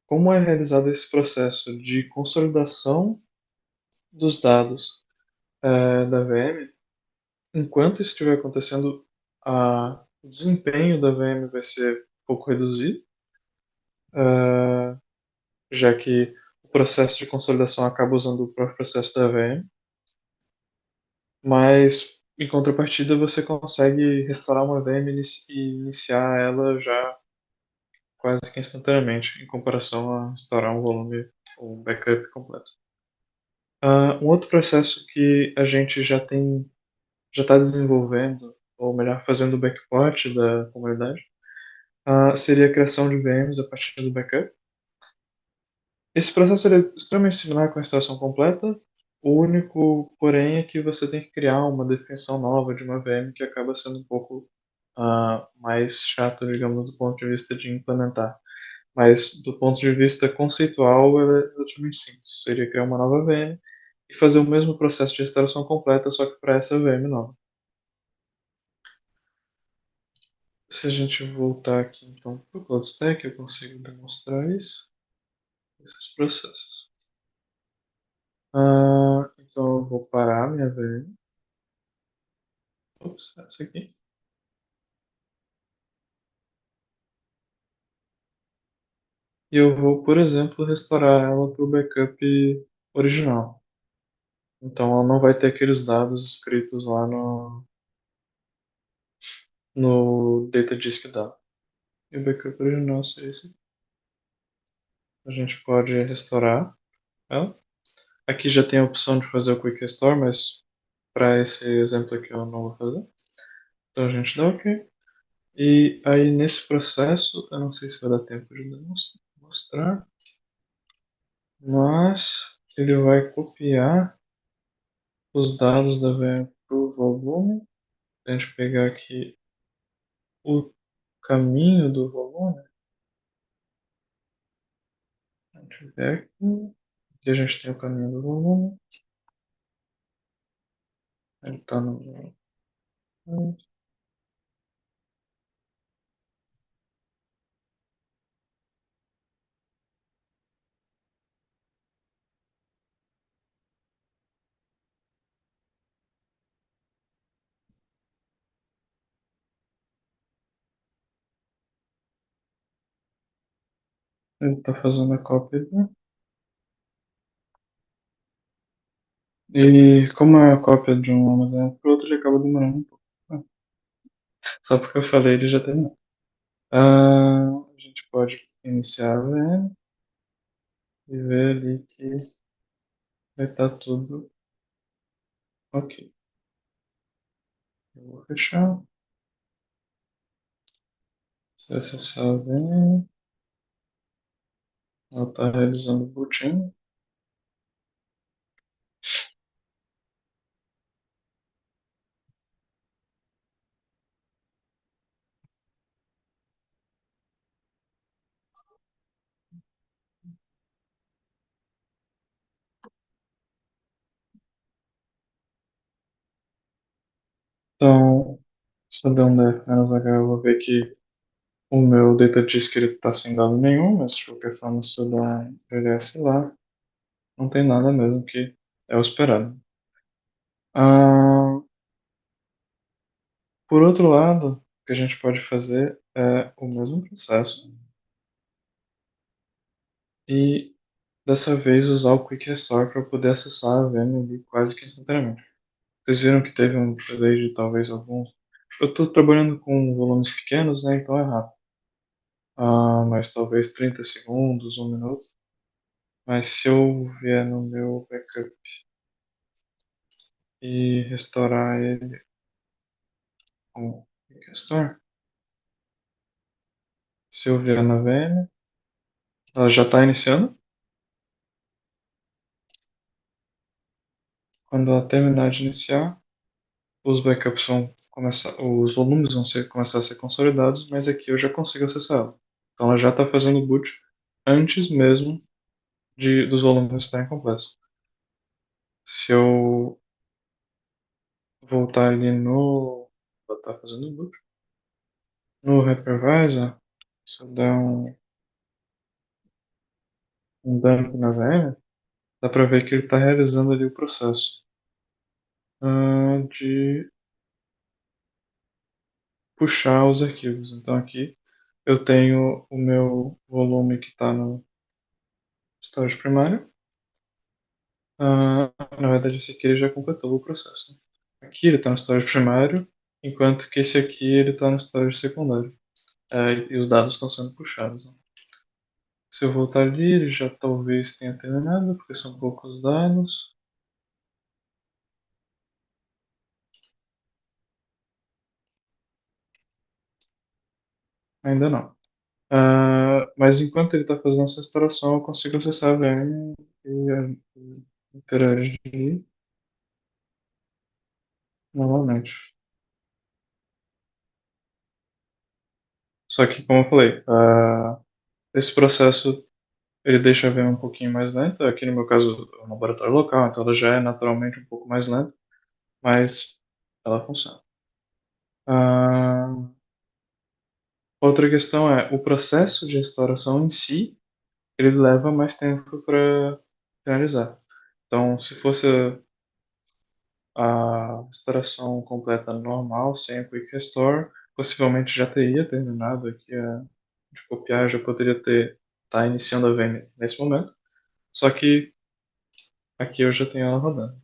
como é realizado esse processo de consolidação dos dados da VM, enquanto isso estiver acontecendo, o desempenho da VM vai ser um pouco reduzido, eh, já que o processo de consolidação acaba usando o próprio processo da VM, mas em contrapartida você consegue restaurar uma VM e iniciar ela já quase que instantaneamente, em comparação a restaurar um volume ou um backup completo. Um outro processo que a gente já está desenvolvendo, ou melhor, fazendo o backport da comunidade, seria a criação de VMs a partir do backup. Esse processo é extremamente similar com a instalação completa. O único, porém, é que você tem que criar uma definição nova de uma VM que acaba sendo um pouco mais chato, digamos, do ponto de vista de implementar. Mas, do ponto de vista conceitual, ela é relativamente simples. Seria criar uma nova VM e fazer o mesmo processo de restauração completa, só que para essa VM nova. Se a gente voltar aqui, então, para o CloudStack, eu consigo demonstrar isso, esses processos. Então, eu vou parar minha VM. Ops, essa aqui. E eu vou, por exemplo, restaurar ela para o backup original. Então, ela não vai ter aqueles dados escritos lá no data disk dela. E o backup original seria esse aqui. A gente pode restaurar ela. Aqui já tem a opção de fazer o Quick Restore, mas para esse exemplo aqui eu não vou fazer. Então a gente dá OK. E aí nesse processo, eu não sei se vai dar tempo de mostrar, mas ele vai copiar os dados da VM para o volume. A gente pegar aqui o caminho do volume. A gente vê aqui. Aqui a gente tem o caminho do volume. Ele está no volume. Ele está fazendo a cópia aqui. E como é a cópia de um armazenamento para o outro, ele acaba demorando um pouco. Só porque eu falei, ele já terminou. A gente pode iniciar a VM e ver ali que vai estar tudo ok. Eu vou fechar. Se acessar a VM, ela está realizando o boot-in. Então, se eu der um def-h, eu vou ver que o meu data disk está sem dado nenhum, mas de qualquer forma, se eu der um ls lá, não tem nada mesmo, que é o esperado. Por outro lado, que a gente pode fazer é o mesmo processo e dessa vez usar o Quick Restore para poder acessar a VM ali quase que instantaneamente. Vocês viram que teve um delay de talvez alguns. Eu estou trabalhando com volumes pequenos, né? Então é rápido. Mas talvez 30 segundos, 1 minuto. Mas se eu vier no meu backup e restaurar ele com Quick Restore, se eu vier na VM, ela já está iniciando. Quando ela terminar de iniciar, os backups vão começar, os volumes começar a ser consolidados, mas aqui eu já consigo acessar ela. Então ela já está fazendo o boot antes mesmo dos volumes estarem completos. Se eu voltar ali no. Ela está fazendo o boot. No hypervisor, se eu der um dump na VM, dá para ver que ele está realizando ali o processo de puxar os arquivos. Então aqui eu tenho o meu volume que está no storage primário. Na verdade, esse aqui ele já completou o processo, né? Aqui ele está no storage primário, enquanto que esse aqui ele está no storage secundário. E os dados estão sendo puxados, né? Se eu voltar ali, ele já talvez tenha terminado, porque são poucos dados. Ainda não. Mas enquanto ele está fazendo essa instalação, eu consigo acessar a VM e interagir normalmente. Só que, como eu falei, esse processo ele deixa a VM um pouquinho mais lenta. Aqui no meu caso é um laboratório local, então ela já é naturalmente um pouco mais lenta, mas ela funciona. Outra questão é o processo de restauração em si, ele leva mais tempo para finalizar. Então, se fosse a restauração completa normal, sem o Quick Restore, possivelmente já teria terminado aqui de copiar, já poderia tá iniciando a VM nesse momento. Só que aqui eu já tenho ela rodando,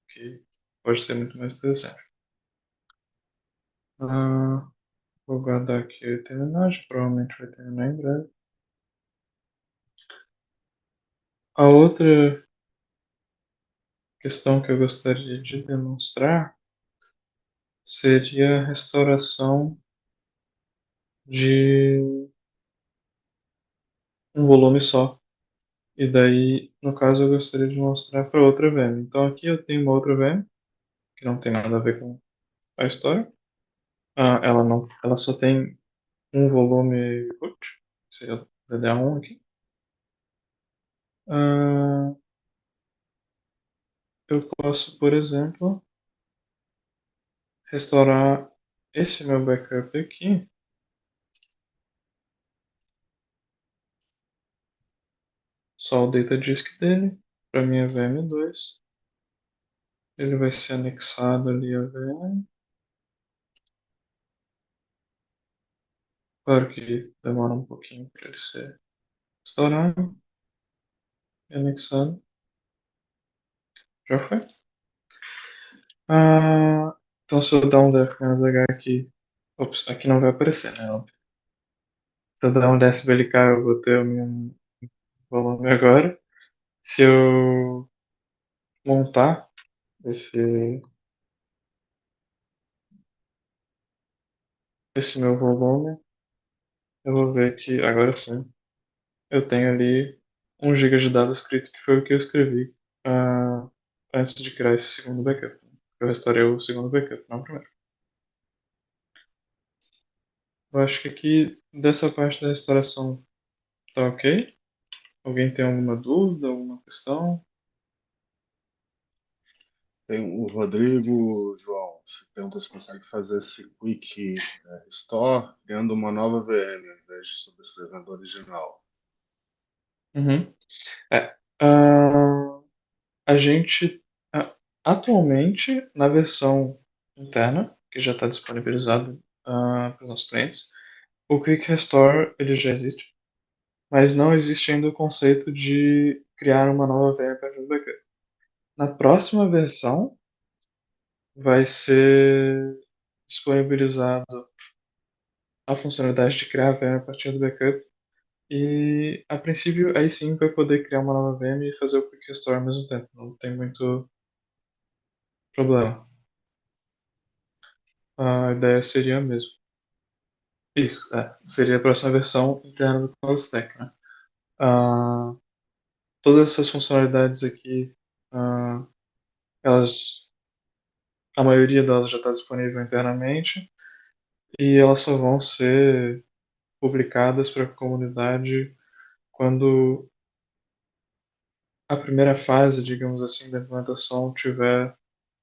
que pode ser muito mais interessante. Vou guardar aqui a terminagem, provavelmente vai terminar em breve. A outra questão que eu gostaria de demonstrar seria a restauração de um volume só. E daí, no caso, eu gostaria de mostrar para outra VM. Então aqui eu tenho uma outra VM, que não tem nada a ver com a história. Ela só tem um volume root, que seria o DDA1 aqui. Ah, eu posso, por exemplo, restaurar esse meu backup aqui. Só o data disk dele, para minha VM2. Ele vai ser anexado ali a VM. Claro que demora um pouquinho para ele ser restaurado e anexado. Já foi. Então se eu dar um def-h aqui, ops, aqui não vai aparecer, né? Óbvio. Se eu dar um desblk, eu vou ter o meu volume agora. Se eu montar esse meu volume, eu vou ver que agora sim eu tenho ali 1 GB de dados escrito, que foi o que eu escrevi antes de criar esse segundo backup. Eu restaurei o segundo backup, não o primeiro. Eu acho que aqui, dessa parte da restauração, tá ok. Alguém tem alguma dúvida, alguma questão? Tem o Rodrigo, João, se pergunta se consegue fazer esse Quick Store criando uma nova VM, ao invés de subscrevendo a original. Uhum. A gente, atualmente, na versão interna, que já está disponibilizado para os nossos clientes. O Quick Restore ele já existe, mas não existe ainda o conceito de criar uma nova VM a partir do backup. Na próxima versão vai ser disponibilizado a funcionalidade de criar a VM a partir do backup e a princípio aí sim vai poder criar uma nova VM e fazer o Quick Restore ao mesmo tempo. Não tem muito problema. A ideia seria a mesma. Isso, seria a próxima versão interna do Cloud Stack, né? Ah, todas essas funcionalidades aqui, ah, elas, a maioria delas já está disponível internamente e elas só vão ser publicadas para a comunidade quando a primeira fase, digamos assim, da implementação tiver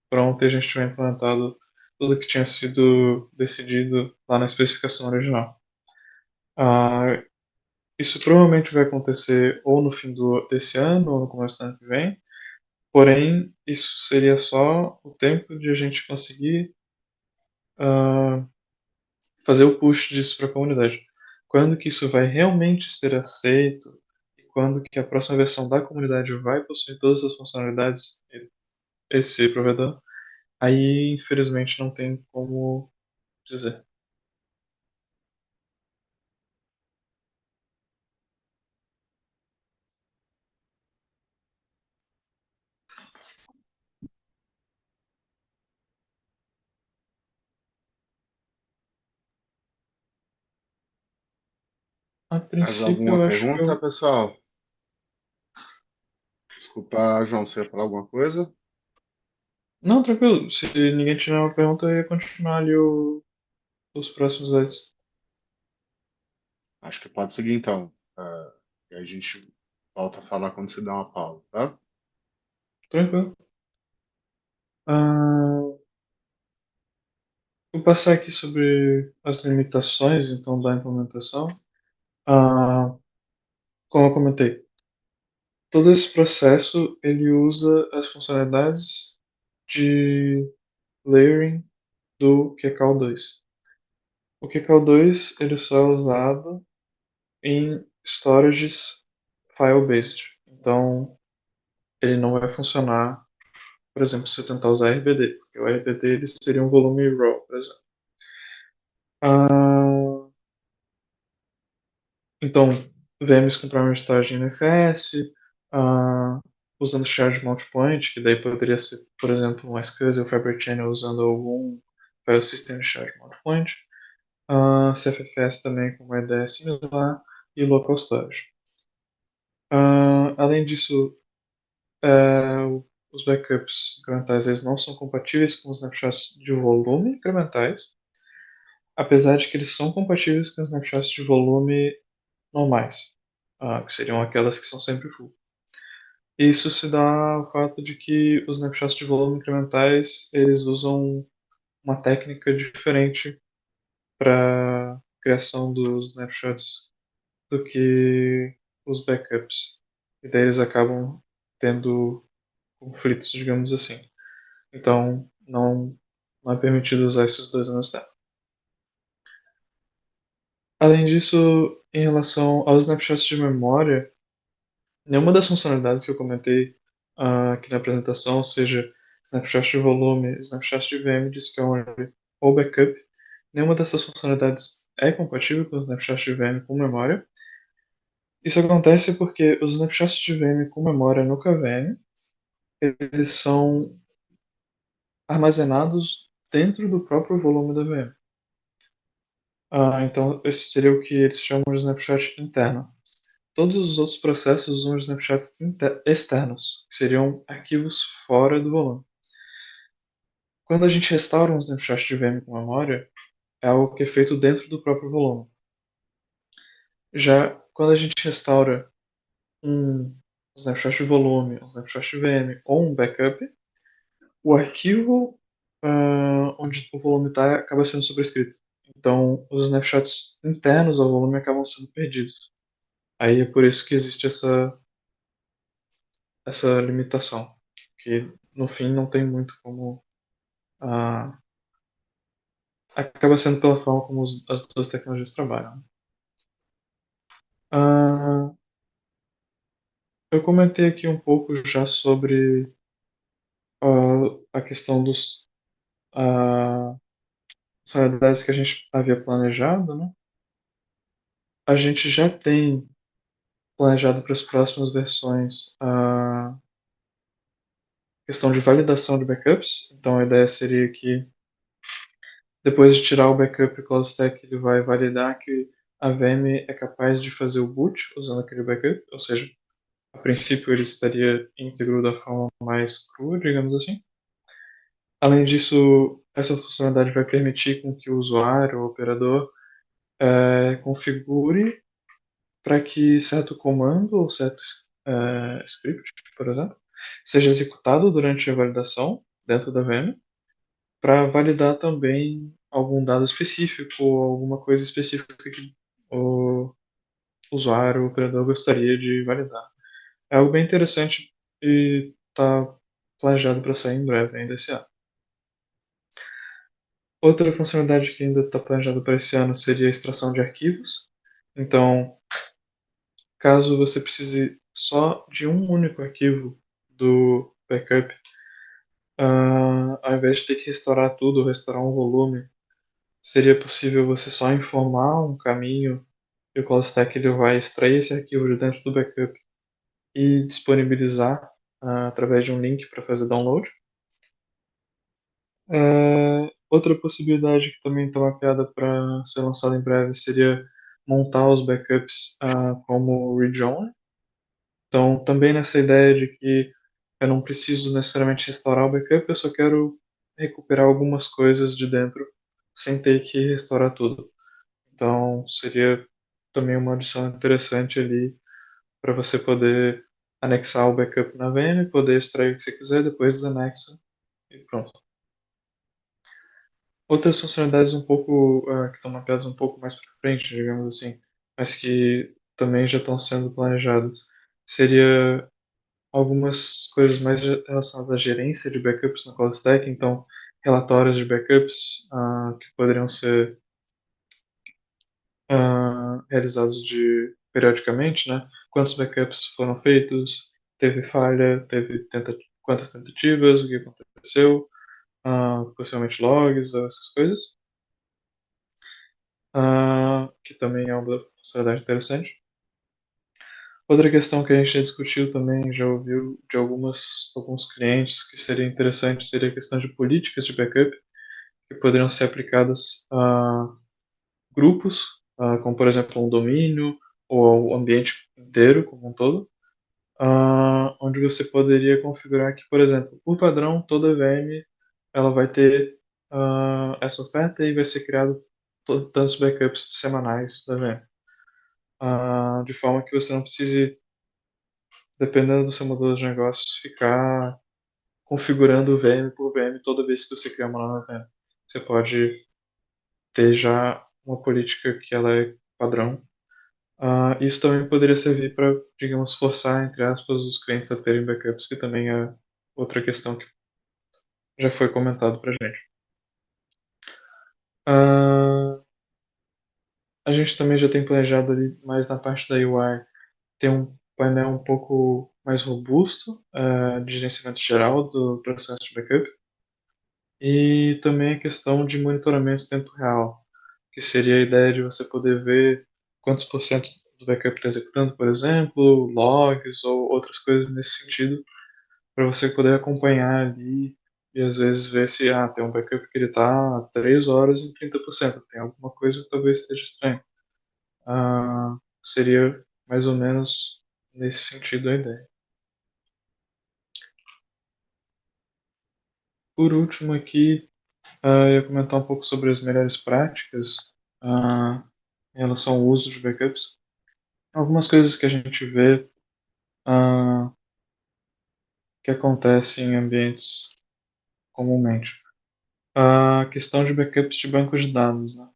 pronta e a gente tiver implementado tudo que tinha sido decidido lá na especificação original. Ah, isso provavelmente vai acontecer ou no fim desse ano ou no começo do ano que vem. Porém, isso seria só o tempo de a gente conseguir ah, fazer o push disso para a comunidade. Quando que isso vai realmente ser aceito e quando que a próxima versão da comunidade vai possuir todas as funcionalidades esse provedor, aí infelizmente não tem como dizer. A Mais princípio, alguma eu acho que pergunta, eu. pessoal? Desculpa, João, você ia falar alguma coisa? Não, tranquilo. Se ninguém tiver uma pergunta, eu ia continuar ali os próximos slides. Acho que pode seguir então. E a gente volta a falar quando você der uma pausa, tá? Tranquilo. Ah, vou passar aqui sobre as limitações, então, da implementação. Ah, como eu comentei, todo esse processo ele usa as funcionalidades de layering do QKL2. O QKL2 ele só é usado em storages file-based. Então, ele não vai funcionar, por exemplo, se eu tentar usar RBD, porque o RBD ele seria um volume raw, por exemplo. Ah, então, VMs com primary storage em NFS, ah, usando Shared Mount Point, que daí poderia ser, por exemplo, um SCSI ou Fiber Channel usando algum File System Shared Mount Point, CFFS também com uma ideia similar, e Local Storage. Além disso, os backups incrementais eles não são compatíveis com os snapshots de volume incrementais, apesar de que eles são compatíveis com os snapshots de volume normais, que seriam aquelas que são sempre full. Isso se dá ao fato de que os snapshots de volume incrementais eles usam uma técnica diferente para criação dos snapshots do que os backups. E daí eles acabam tendo conflitos, digamos assim. Então, não é permitido usar esses dois ao mesmo tempo. Além disso, em relação aos snapshots de memória, nenhuma das funcionalidades que eu comentei aqui na apresentação, seja snapshot de volume, snapshot de VM, discovery ou backup, nenhuma dessas funcionalidades é compatível com os snapshots de VM com memória. Isso acontece porque os snapshots de VM com memória no KVM, eles são armazenados dentro do próprio volume da VM. Então, esse seria o que eles chamam de snapshot interno. Todos os outros processos usam snapshots externos, que seriam arquivos fora do volume. Quando a gente restaura um snapshot de VM com memória, é algo que é feito dentro do próprio volume. Já quando a gente restaura um snapshot de volume, um snapshot de VM ou um backup, o arquivo onde o volume está acaba sendo sobrescrito. Então, os snapshots internos ao volume acabam sendo perdidos. Aí é por isso que existe essa limitação, que no fim não tem muito como acaba sendo pela forma como as duas tecnologias trabalham. Ah, eu comentei aqui um pouco já sobre a questão dos funcionalidades que a gente havia planejado, né? A gente já tem planejado para as próximas versões a questão de validação de backups. Então a ideia seria que depois de tirar o backup, o CloudStack ele vai validar que a VM é capaz de fazer o boot usando aquele backup, ou seja, a princípio ele estaria íntegro da forma mais crua, digamos assim. Além disso, essa funcionalidade vai permitir com que o usuário, o operador, configure para que certo comando ou certo script, por exemplo, seja executado durante a validação dentro da VM, para validar também algum dado específico ou alguma coisa específica que o usuário, o operador gostaria de validar. É algo bem interessante e está planejado para sair em breve ainda esse ano. Outra funcionalidade que ainda está planejada para esse ano seria a extração de arquivos. Então, caso você precise só de um único arquivo do backup, ao invés de ter que restaurar tudo, restaurar um volume, seria possível você só informar um caminho e o CloudStack ele vai extrair esse arquivo de dentro do backup e disponibilizar através de um link para fazer download. Outra possibilidade que também está mapeada para ser lançada em breve seria montar os backups como read-only. Então, também nessa ideia de que eu não preciso necessariamente restaurar o backup, eu só quero recuperar algumas coisas de dentro sem ter que restaurar tudo. Então, seria também uma adição interessante ali para você poder anexar o backup na VM, poder extrair o que você quiser, depois anexa e pronto. Outras funcionalidades um pouco que estão mapeadas um pouco mais para frente, digamos assim, mas que também já estão sendo planejadas, seria algumas coisas mais relacionadas à gerência de backups no CloudStack, então relatórios de backups que poderiam ser realizados periodicamente, né? Quantos backups foram feitos, teve falha, quantas tentativas, o que aconteceu, possivelmente logs, essas coisas, que também é uma funcionalidade interessante. Outra questão que a gente discutiu também, já ouviu de alguns clientes que seria interessante, seria a questão de políticas de backup que poderiam ser aplicadas a grupos, como por exemplo um domínio ou o ambiente inteiro como um todo, onde você poderia configurar que, por exemplo, por padrão, toda VM ela vai ter essa oferta e vai ser criado tantos backups semanais da VM. De forma que você não precise, dependendo do seu modelo de negócios, ficar configurando VM por VM toda vez que você criar uma nova VM. Você pode ter já uma política que ela é padrão. Isso também poderia servir para, digamos, forçar, entre aspas, os clientes a terem backups, que também é outra questão que já foi comentado para a gente. A gente também já tem planejado ali mais na parte da UI ter um painel um pouco mais robusto de gerenciamento geral do processo de backup e também a questão de monitoramento em tempo real, que seria a ideia de você poder ver quantos por cento do backup está executando, por exemplo, logs ou outras coisas nesse sentido, para você poder acompanhar ali e às vezes ver se tem um backup que ele está 3 horas em 30%, tem alguma coisa que talvez esteja estranha. Seria mais ou menos nesse sentido a ideia. Por último aqui, eu ia comentar um pouco sobre as melhores práticas em relação ao uso de backups. Algumas coisas que a gente vê ah, que acontecem em ambientes comumente. A questão de backups de bancos de dados, né?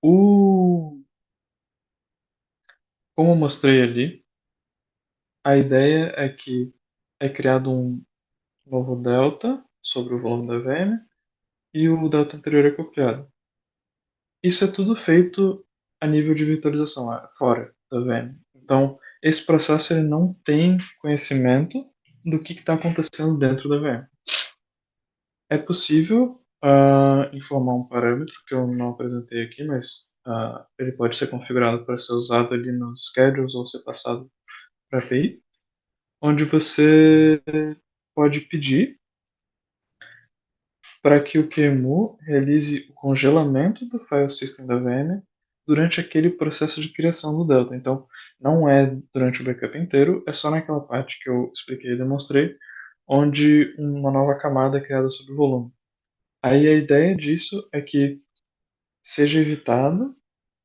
Como eu mostrei ali, a ideia é que é criado um novo delta sobre o volume da VM e o delta anterior é copiado. isso é tudo feito a nível de virtualização, fora da VM. Então, esse processo ele não tem conhecimento do que está acontecendo dentro da VM. É possível informar um parâmetro que eu não apresentei aqui, mas ele pode ser configurado para ser usado ali nos schedules ou ser passado para a API, onde você pode pedir para que o QEMU realize o congelamento do file system da VM durante aquele processo de criação do Delta. Então, não é durante o backup inteiro, é só naquela parte que eu expliquei e demonstrei, onde uma nova camada é criada sobre o volume. Aí a ideia disso é que seja evitado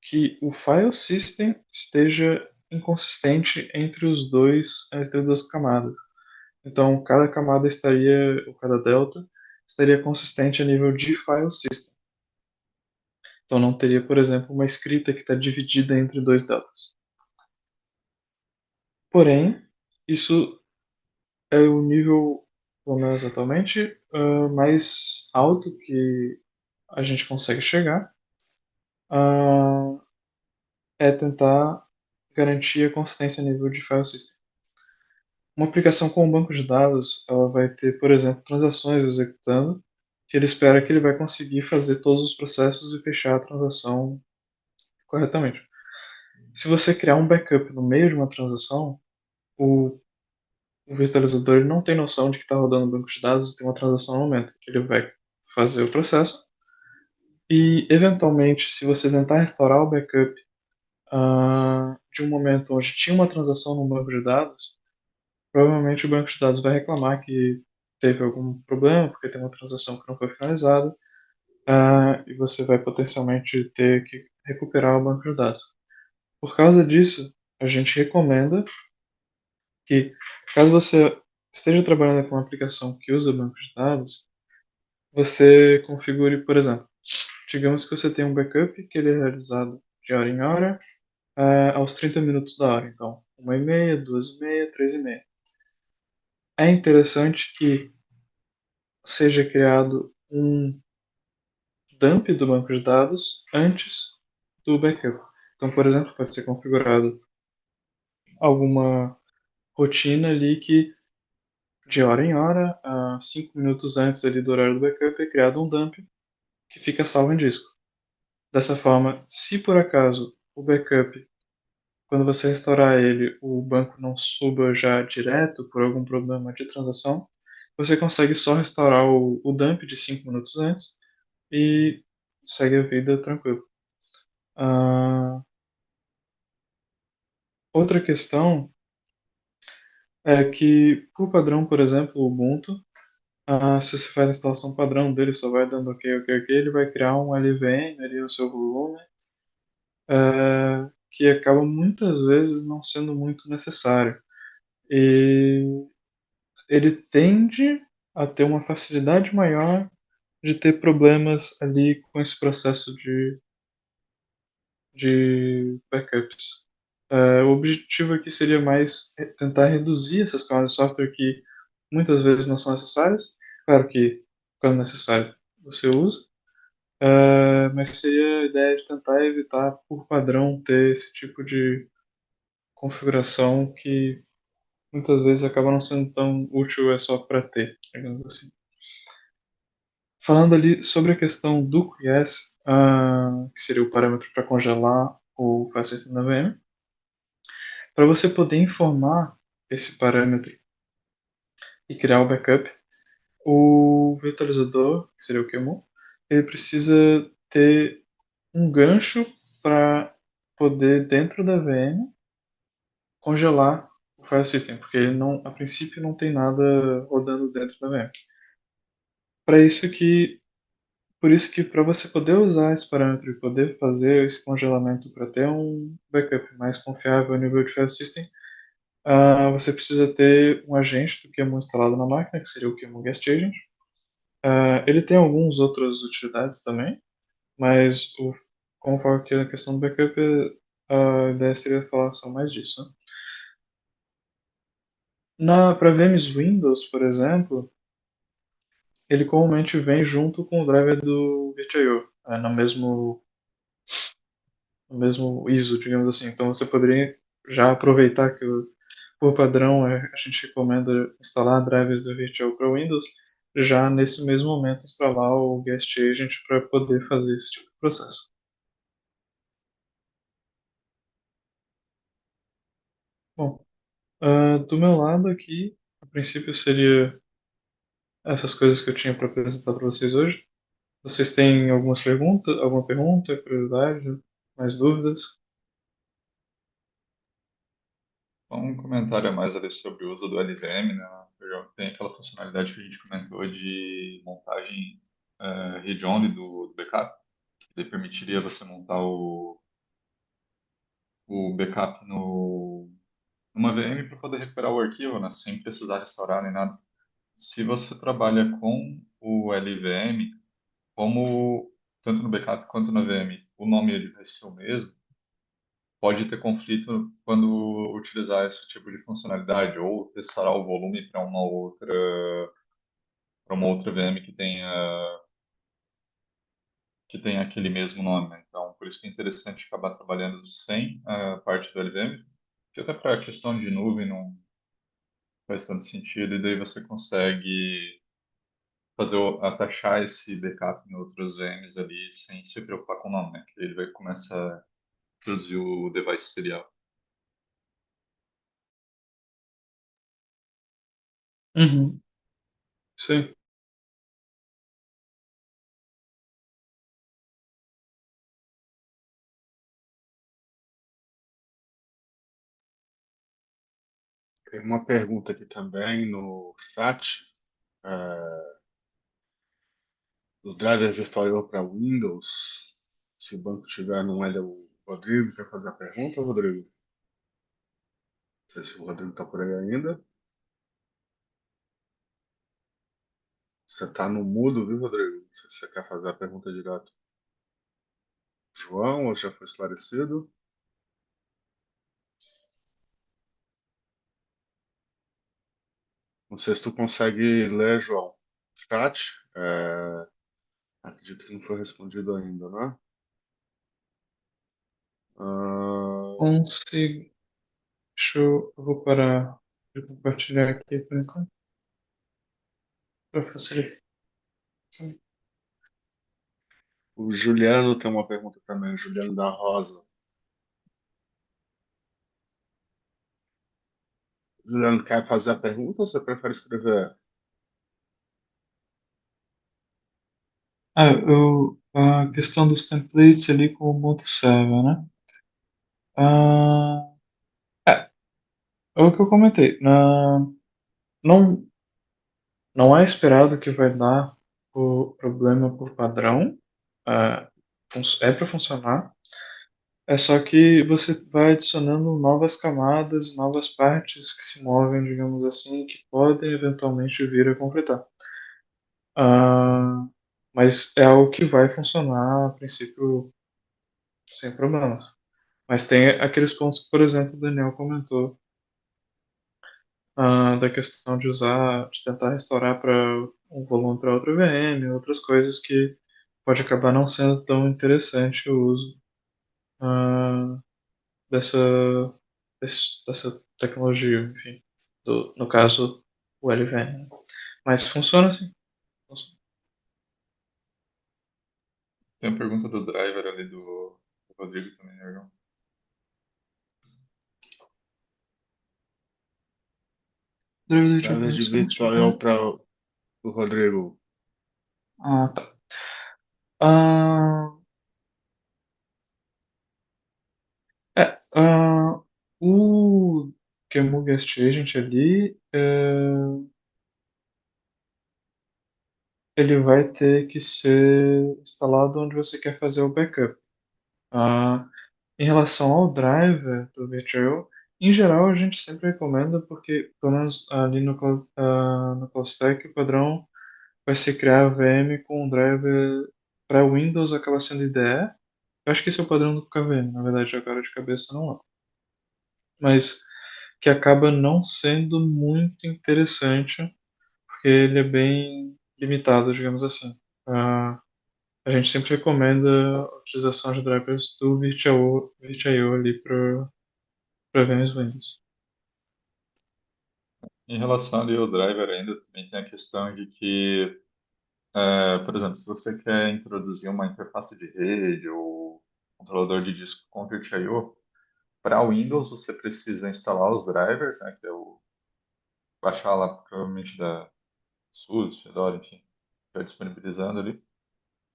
que o file system esteja inconsistente entre as duas camadas. Então, cada camada estaria, ou cada delta, estaria consistente a nível de file system. Então, não teria, por exemplo, uma escrita que está dividida entre dois deltas. Porém, isso é o nível, pelo menos atualmente, mais alto que a gente consegue chegar. É tentar garantir a consistência a nível de file system. Uma aplicação com um banco de dados, ela vai ter, por exemplo, transações executando, que ele espera que ele vai conseguir fazer todos os processos e fechar a transação corretamente. Se você criar um backup no meio de uma transação, o, o virtualizador ele não tem noção de que está rodando o banco de dados e tem uma transação no momento. Ele vai fazer o processo e, eventualmente, se você tentar restaurar o backup de um momento onde tinha uma transação no banco de dados, provavelmente o banco de dados vai reclamar que teve algum problema, porque tem uma transação que não foi finalizada, e você vai potencialmente ter que recuperar o banco de dados. Por causa disso, a gente recomenda que, caso você esteja trabalhando com uma aplicação que usa banco de dados, você configure, por exemplo, digamos que você tem um backup que ele é realizado de hora em hora, aos 30 minutos da hora. Então, 1h30, 2h30, 3h30. É interessante que seja criado um dump do banco de dados antes do backup. Então, por exemplo, pode ser configurado alguma rotina ali que de hora em hora, 5 minutos antes ali do horário do backup, é criado um dump que fica salvo em disco. Dessa forma, se por acaso o backup, quando você restaurar ele, o banco não suba já direto por algum problema de transação, você consegue só restaurar o dump de 5 minutos antes e segue a vida tranquilo. Outra questão é que, por padrão, por exemplo, o Ubuntu, se você faz a instalação padrão dele, só vai dando ok, ok, ok, ele vai criar um LVM, ali o seu volume, que acaba muitas vezes não sendo muito necessário. E ele tende a ter uma facilidade maior de ter problemas ali com esse processo de backups. O objetivo aqui seria mais tentar reduzir essas camadas de software que muitas vezes não são necessárias. Claro que, quando necessário, você usa, mas seria a ideia de tentar evitar, por padrão, ter esse tipo de configuração que muitas vezes acaba não sendo tão útil, é só para ter, digamos assim. Falando ali sobre a questão do QoS, que seria o parâmetro para congelar o file system da VM, para você poder informar esse parâmetro e criar o backup, o virtualizador, que seria o QEMU, ele precisa ter um gancho para poder, dentro da VM, congelar o file system, porque ele não, a princípio não tem nada rodando dentro da VM. Para isso que, por isso que para você poder usar esse parâmetro e poder fazer esse congelamento para ter um backup mais confiável a nível de file system, você precisa ter um agente do QEMU instalado na máquina, que seria o QEMU Guest Agent. Ele tem algumas outras utilidades também, mas como eu falo aqui na questão do backup, a ideia seria falar só mais disso, né? Para VMs Windows, por exemplo, ele comumente vem junto com o driver do VirtualIO, no mesmo o mesmo ISO, digamos assim. Então você poderia já aproveitar que por padrão a gente recomenda instalar drivers do Virtual para Windows, já nesse mesmo momento instalar o Guest Agent para poder fazer esse tipo de processo. Bom, do meu lado aqui, a princípio seria essas coisas que eu tinha para apresentar para vocês hoje. Vocês têm alguma pergunta, curiosidade, mais dúvidas? Só um comentário a mais ali sobre o uso do LVM, né? Tem aquela funcionalidade que a gente comentou de montagem read-only do backup. Ele permitiria você montar o backup numa VM para poder recuperar o arquivo, né? Sem precisar restaurar nem nada. Se você trabalha com o LVM, como tanto no backup quanto na VM, o nome ele vai ser o mesmo, pode ter conflito quando utilizar esse tipo de funcionalidade ou restaurar o volume para uma outra VM que tenha aquele mesmo nome, né? Então, por isso que é interessante acabar trabalhando sem a parte do LVM, que até para a questão de nuvem não faz tanto sentido, e daí você consegue atachar esse backup em outras VMs ali sem se preocupar com o nome, né? Que ele vai começar a introduzir o device serial. Uhum. Sim. Tem uma pergunta aqui também no chat. O driver virtual para Windows, se o banco tiver, não é o Rodrigo. Quer fazer a pergunta, Rodrigo? Não sei se o Rodrigo está por aí ainda. Você está no mudo, viu, Rodrigo? Não sei se você quer fazer a pergunta direto. João, ou já foi esclarecido? Não sei se tu consegue ler, João. Chat. Acredito que não foi respondido ainda, né? Ah, Consigo. Eu vou parar de compartilhar aqui por enquanto, para facilitar. o Juliano tem uma pergunta também, o Juliano da Rosa. Juliano, quer fazer a pergunta ou você prefere escrever? A questão dos templates ali com o Ubuntu Server, né? Ah, é o que eu comentei. Não, não é esperado que vai dar o problema por padrão. Ah, é para funcionar. É só que você vai adicionando novas camadas, novas partes que se movem, digamos assim, que podem eventualmente vir a completar. Ah, mas é algo que vai funcionar a princípio sem problemas. Mas tem aqueles pontos que, por exemplo, o Daniel comentou, da questão de tentar restaurar para um volume para outra VM, outras coisas que pode acabar não sendo tão interessante o uso ah, dessa, dessa tecnologia, enfim, no caso, o LVM. Né? Mas funciona assim. Funciona. Tem a pergunta do driver ali do Rodrigo também, né, João? Driver de Driver de operação, deixa eu virtual ver. para o Rodrigo. Ah, tá. Ah, o QEMU Guest Agent ali, ele vai ter que ser instalado onde você quer fazer o backup. Ah, em relação ao driver do Virtual, em geral a gente sempre recomenda porque, pelo menos ali no CloudStack, o padrão vai ser criar a VM com um driver para Windows, acaba sendo IDE. Eu acho que esse é o padrão do KVM, na verdade, agora de cabeça não é. Mas que acaba não sendo muito interessante, porque ele é bem limitado, digamos assim. Ah, a a gente sempre recomenda a utilização de drivers do VirtIO ali para VMs Windows. Em relação ali ao driver ainda, também tem a questão de que, por exemplo, se você quer introduzir uma interface de rede ou controlador de disco com VirtIO, para o Windows você precisa instalar os drivers, né, que é o baixar lá provavelmente da SUSE, Fedora, enfim, já disponibilizando ali.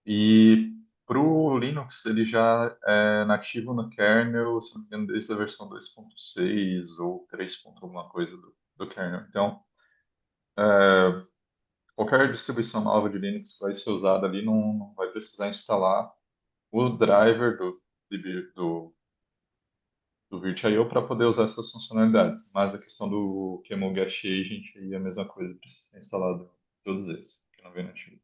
E para o Linux ele já é nativo no kernel, se não me engano, desde a versão 2.6 ou 3. Alguma coisa do kernel. Então, qualquer distribuição nova de Linux que vai ser usada ali não vai precisar instalar o driver do VirtIO para poder usar essas funcionalidades. Mas a questão do QEMU Get Agent aí é a mesma coisa, precisa ser instalado em todos eles, que não vem nativo.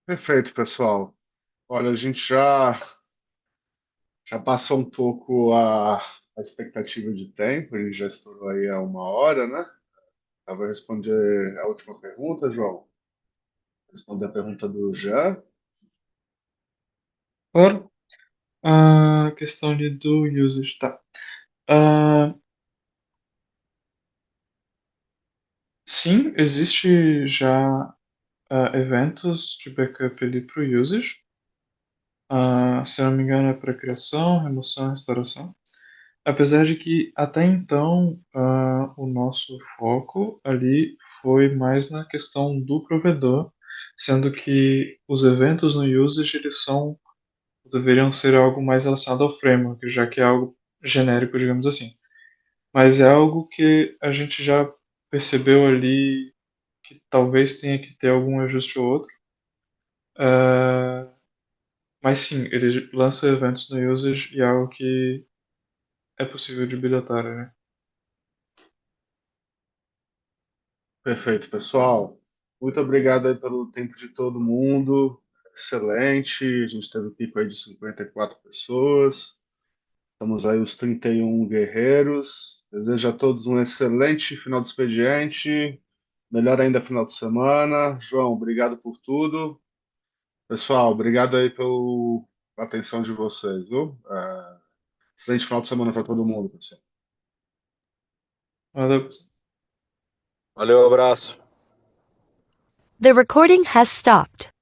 Perfeito, pessoal. Olha, a gente já passou um pouco a expectativa de tempo, a gente já estourou aí a 1 hora, né? Eu vou responder a última pergunta, João. Responder a pergunta do Jean. Claro, a questão ali do usage, tá. Ah, sim, existe já eventos de backup ali para o usage. Se eu não me engano, é para criação, remoção e restauração. Apesar de que até então o nosso foco ali foi mais na questão do provedor, sendo que os eventos no usage eles deveriam ser algo mais relacionado ao framework, já que é algo genérico, digamos assim. Mas é algo que a gente já percebeu ali que talvez tenha que ter algum ajuste ou outro. Ah, mas sim, ele lança eventos no usage e é algo que é possível de bilhetar, né? Perfeito, pessoal. Muito obrigado aí pelo tempo de todo mundo. Excelente. A gente teve um pico aí de 54 pessoas. Estamos aí os 31 guerreiros. Desejo a todos um excelente final de expediente. Melhor ainda final de semana. João, obrigado por tudo. Pessoal, obrigado aí pela atenção de vocês, viu? Excelente final de semana para todo mundo, pessoal. Valeu. Valeu, abraço. The recording has stopped.